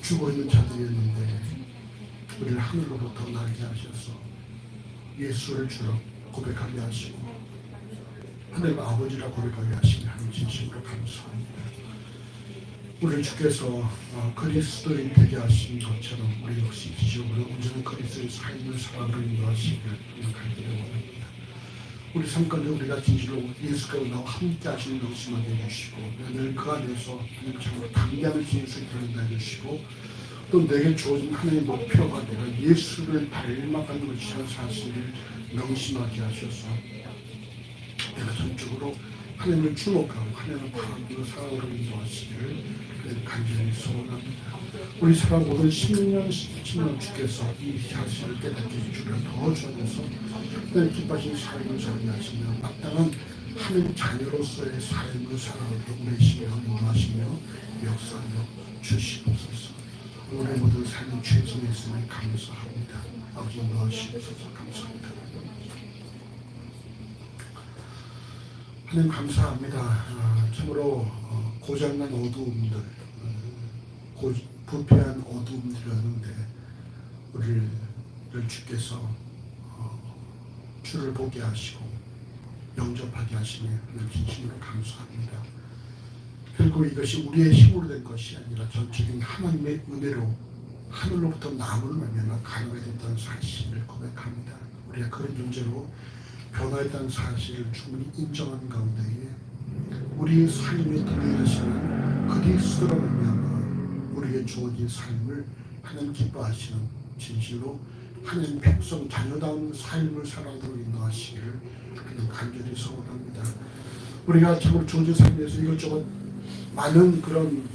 죽어있는 자들이었는데 우리를 하늘로부터 나게 하셔서 예수를 주로 고백하게 하시고 하나님 아버지라 고백하게 하시니 하나님 진심으로 감사합니다. 우리를 주께서 그리스도인 되게 하신 것처럼 우리 역시 기적으로 온전한 그리스도의 삶을 살아가는 인도하시기를 간절히 원합니다. 우리 삶 가운데 우리가 진실로 예수께서 나와 함께 하시는 명심하게 해주시고 늘 그 안에서 하나님 참으로 담대한 진수를 드러낸다 해주시고 또 내게 주어진 하나님의 목표가 내가 예수를 닮아가는 것이라는 사실을 명심하게 하셔서 내가 전적으로 하나님을 주목하고 하나님을 바라보고 살아오는 인도하시기를 간절히 소원합니다. 우리 살아온 모든 10년 주께서 이 사실을 깨닫게 해주려 더 주어서 하나님 기뻐하신 삶을 살게 하시며 마땅한 하나님 자녀로서의 삶을 살아오도록 내시며 인도하시며 역사하여 주시옵소서. 우리 모든 삶의 최선의 있음을 감사합니다. 아버지 인도하시옵소서. 감사합니다. 하나님 감사합니다. 참으로 고장난 어두움들, 부패한 어두움들이었는데 우리를 주께서 주를 보게 하시고 영접하게 하시며 진심으로 감사합니다. 결국 이것이 우리의 힘으로 된 것이 아니라 전적인 하나님의 은혜로 하늘로부터 나무를 말미암아 가능하게 됐다는 사실을 고백합니다. 우리가 그런 존재로 변화했다는 사실을 충분히 인정하는 가운데에 우리의 삶에 동행하시는 그리스도로 말미암아 우리의 주어진 삶을 하나님 기뻐하시는 진실로 하나님 백성 자녀다운 삶을 살아가도록 인도하시기를 하나님 간절히 소원합니다. 우리가 참으로 주어진 삶에서 이것저것 많은 그런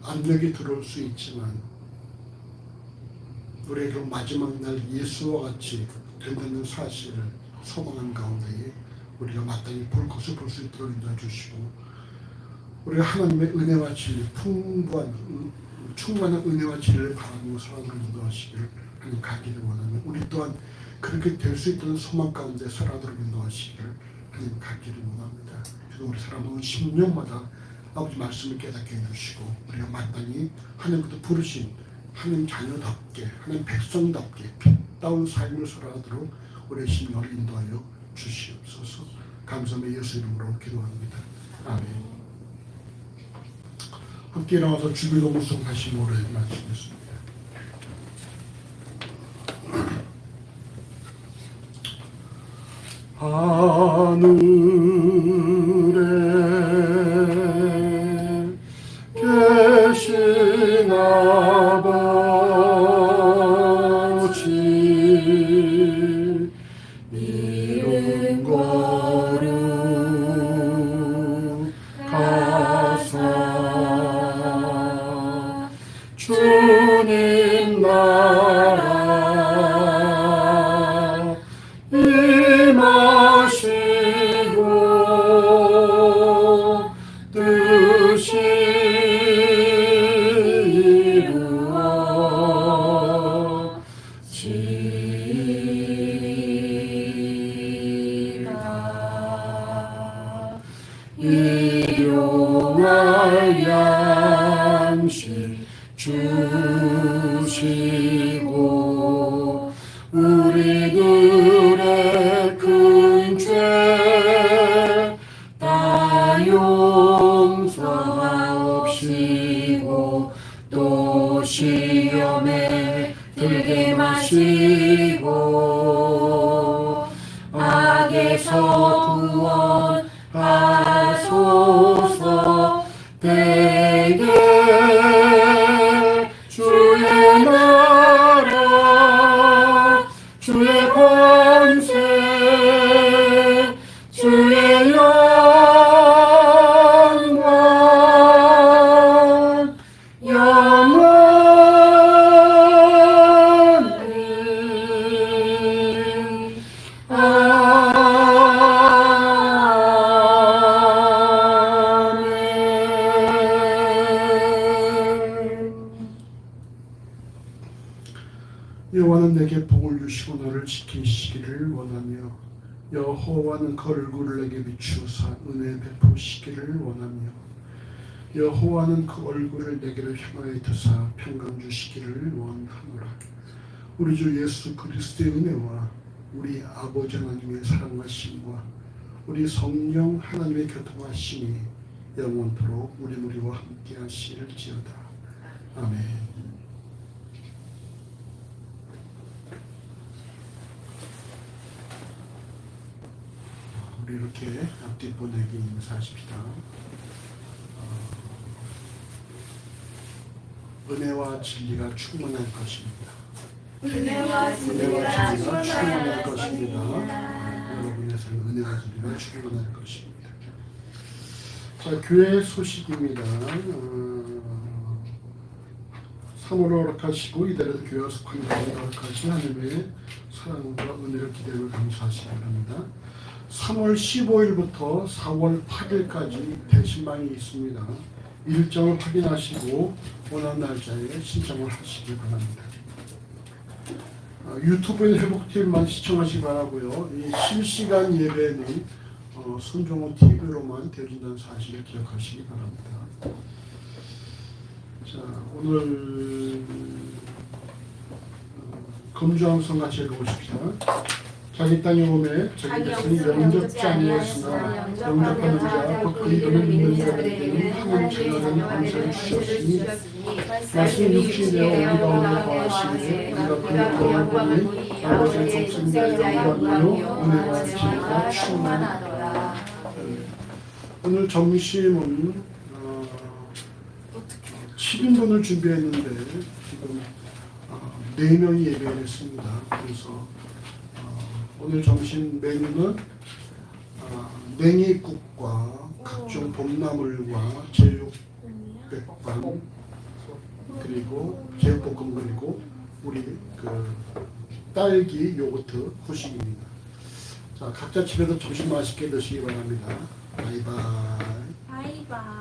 압력이 들어올 수 있지만 우리의 마지막 날 예수와 같이 된다는 사실을 소망한 가운데에 우리가 마땅히 볼 것을 볼 수 있도록 인도해 주시고 우리가 하나님의 은혜와 진리 풍부한 충만한 은혜와 진리를 바라보고 살아가는 인도하시기를 하나님 가기를 원하며 우리 또한 그렇게 될 수 있도록 소망 가운데 살아가도록 인도하시기를 하나님 가기를 원합니다. 그리고 우리 사람은 심령마다 아버지 말씀을 깨닫게 해주시고 우리가 마땅히 하나님부터 부르신 하나님 자녀답게 하나님 백성답게 빛다운 삶을 살아가도록 우리의 심령을 인도하여 주시옵소서. 감사의 예수 이름으로 기도합니다. 아멘. 함께 나와서 주기도 무성하시 노래 마치겠습니다. 하늘에 계신 아버지 이름 거룩하사 주님 나라 임하시고 뜻이 이루어지리라. 일용할 양식 주시고 우리들의 큰 죄 다 용서하옵시고 또 시험에 들게 마시고 악에서 구원하소서. 대개 주의 나라 주의 권세 주의 영광 영원히 여호와는 내게 복을 주시고 너를 지키시기를 원하며 여호와는 그 얼굴을 내게 비추사 은혜 베푸시기를 원하며 여호와는 그 얼굴을 내게로 향하여 드사 평강 주시기를 원하노라. 우리 주 예수 그리스도의 은혜와 우리 아버지 하나님의 사랑하심과 우리 성령 하나님의 교통하심이 영원토록 우리와 함께 하실지어다. 아멘. 우리 이렇게 앞뒤 보내기 인사하십시다. 은혜와 진리가 충만할 것입니다. 은혜와 진리가 진리가 충만할 충만할 것입니다. 것입니다. 여러분의 삶에 은혜와 진리가 충만할 것입니다. 자, 교회 소식입니다. 3월을 허락하시고 이달에도 교회와 속한 가운데 허락하신 하나님의 사랑과 은혜를 기대하며 감사하시기 바랍니다. 3월 15일부터 4월 8일까지 대신방이 있습니다. 일정을 확인하시고 원하는 날짜에 신청을 하시기 바랍니다. 유튜브인 회복TV만 시청하시기 바라고요. 이 실시간 예배는 손종호 TV로만 되어진다는 사실을 기억하시기 바랍니다. 자, 오늘 검주항성 같이 읽어보십시다. 자기 땅에 오매 자기 백성이 영접지 아니하였으나 영접하는 자 곧 그리스도를 믿는 자들에게는 하나님 자녀라는 권세를 주셨으니 말씀이 육신이 되어 우리 가운데 거하시니 우리가 그의 영광을 보니 아버지의 독생자의 영광이요 은혜와 진리가 충만하더라. 오늘 점심은 7인분을 준비했는데 지금 4명이 예배를 했습니다. 그래서 오늘 점심 메뉴는 냉이국과 각종 봄나물과 제육백반 그리고 제육볶음 그리고 우리 그 딸기 요거트 후식입니다. 자, 각자 집에서 점심 맛있게 드시기 바랍니다. 바이바이. 바이바이.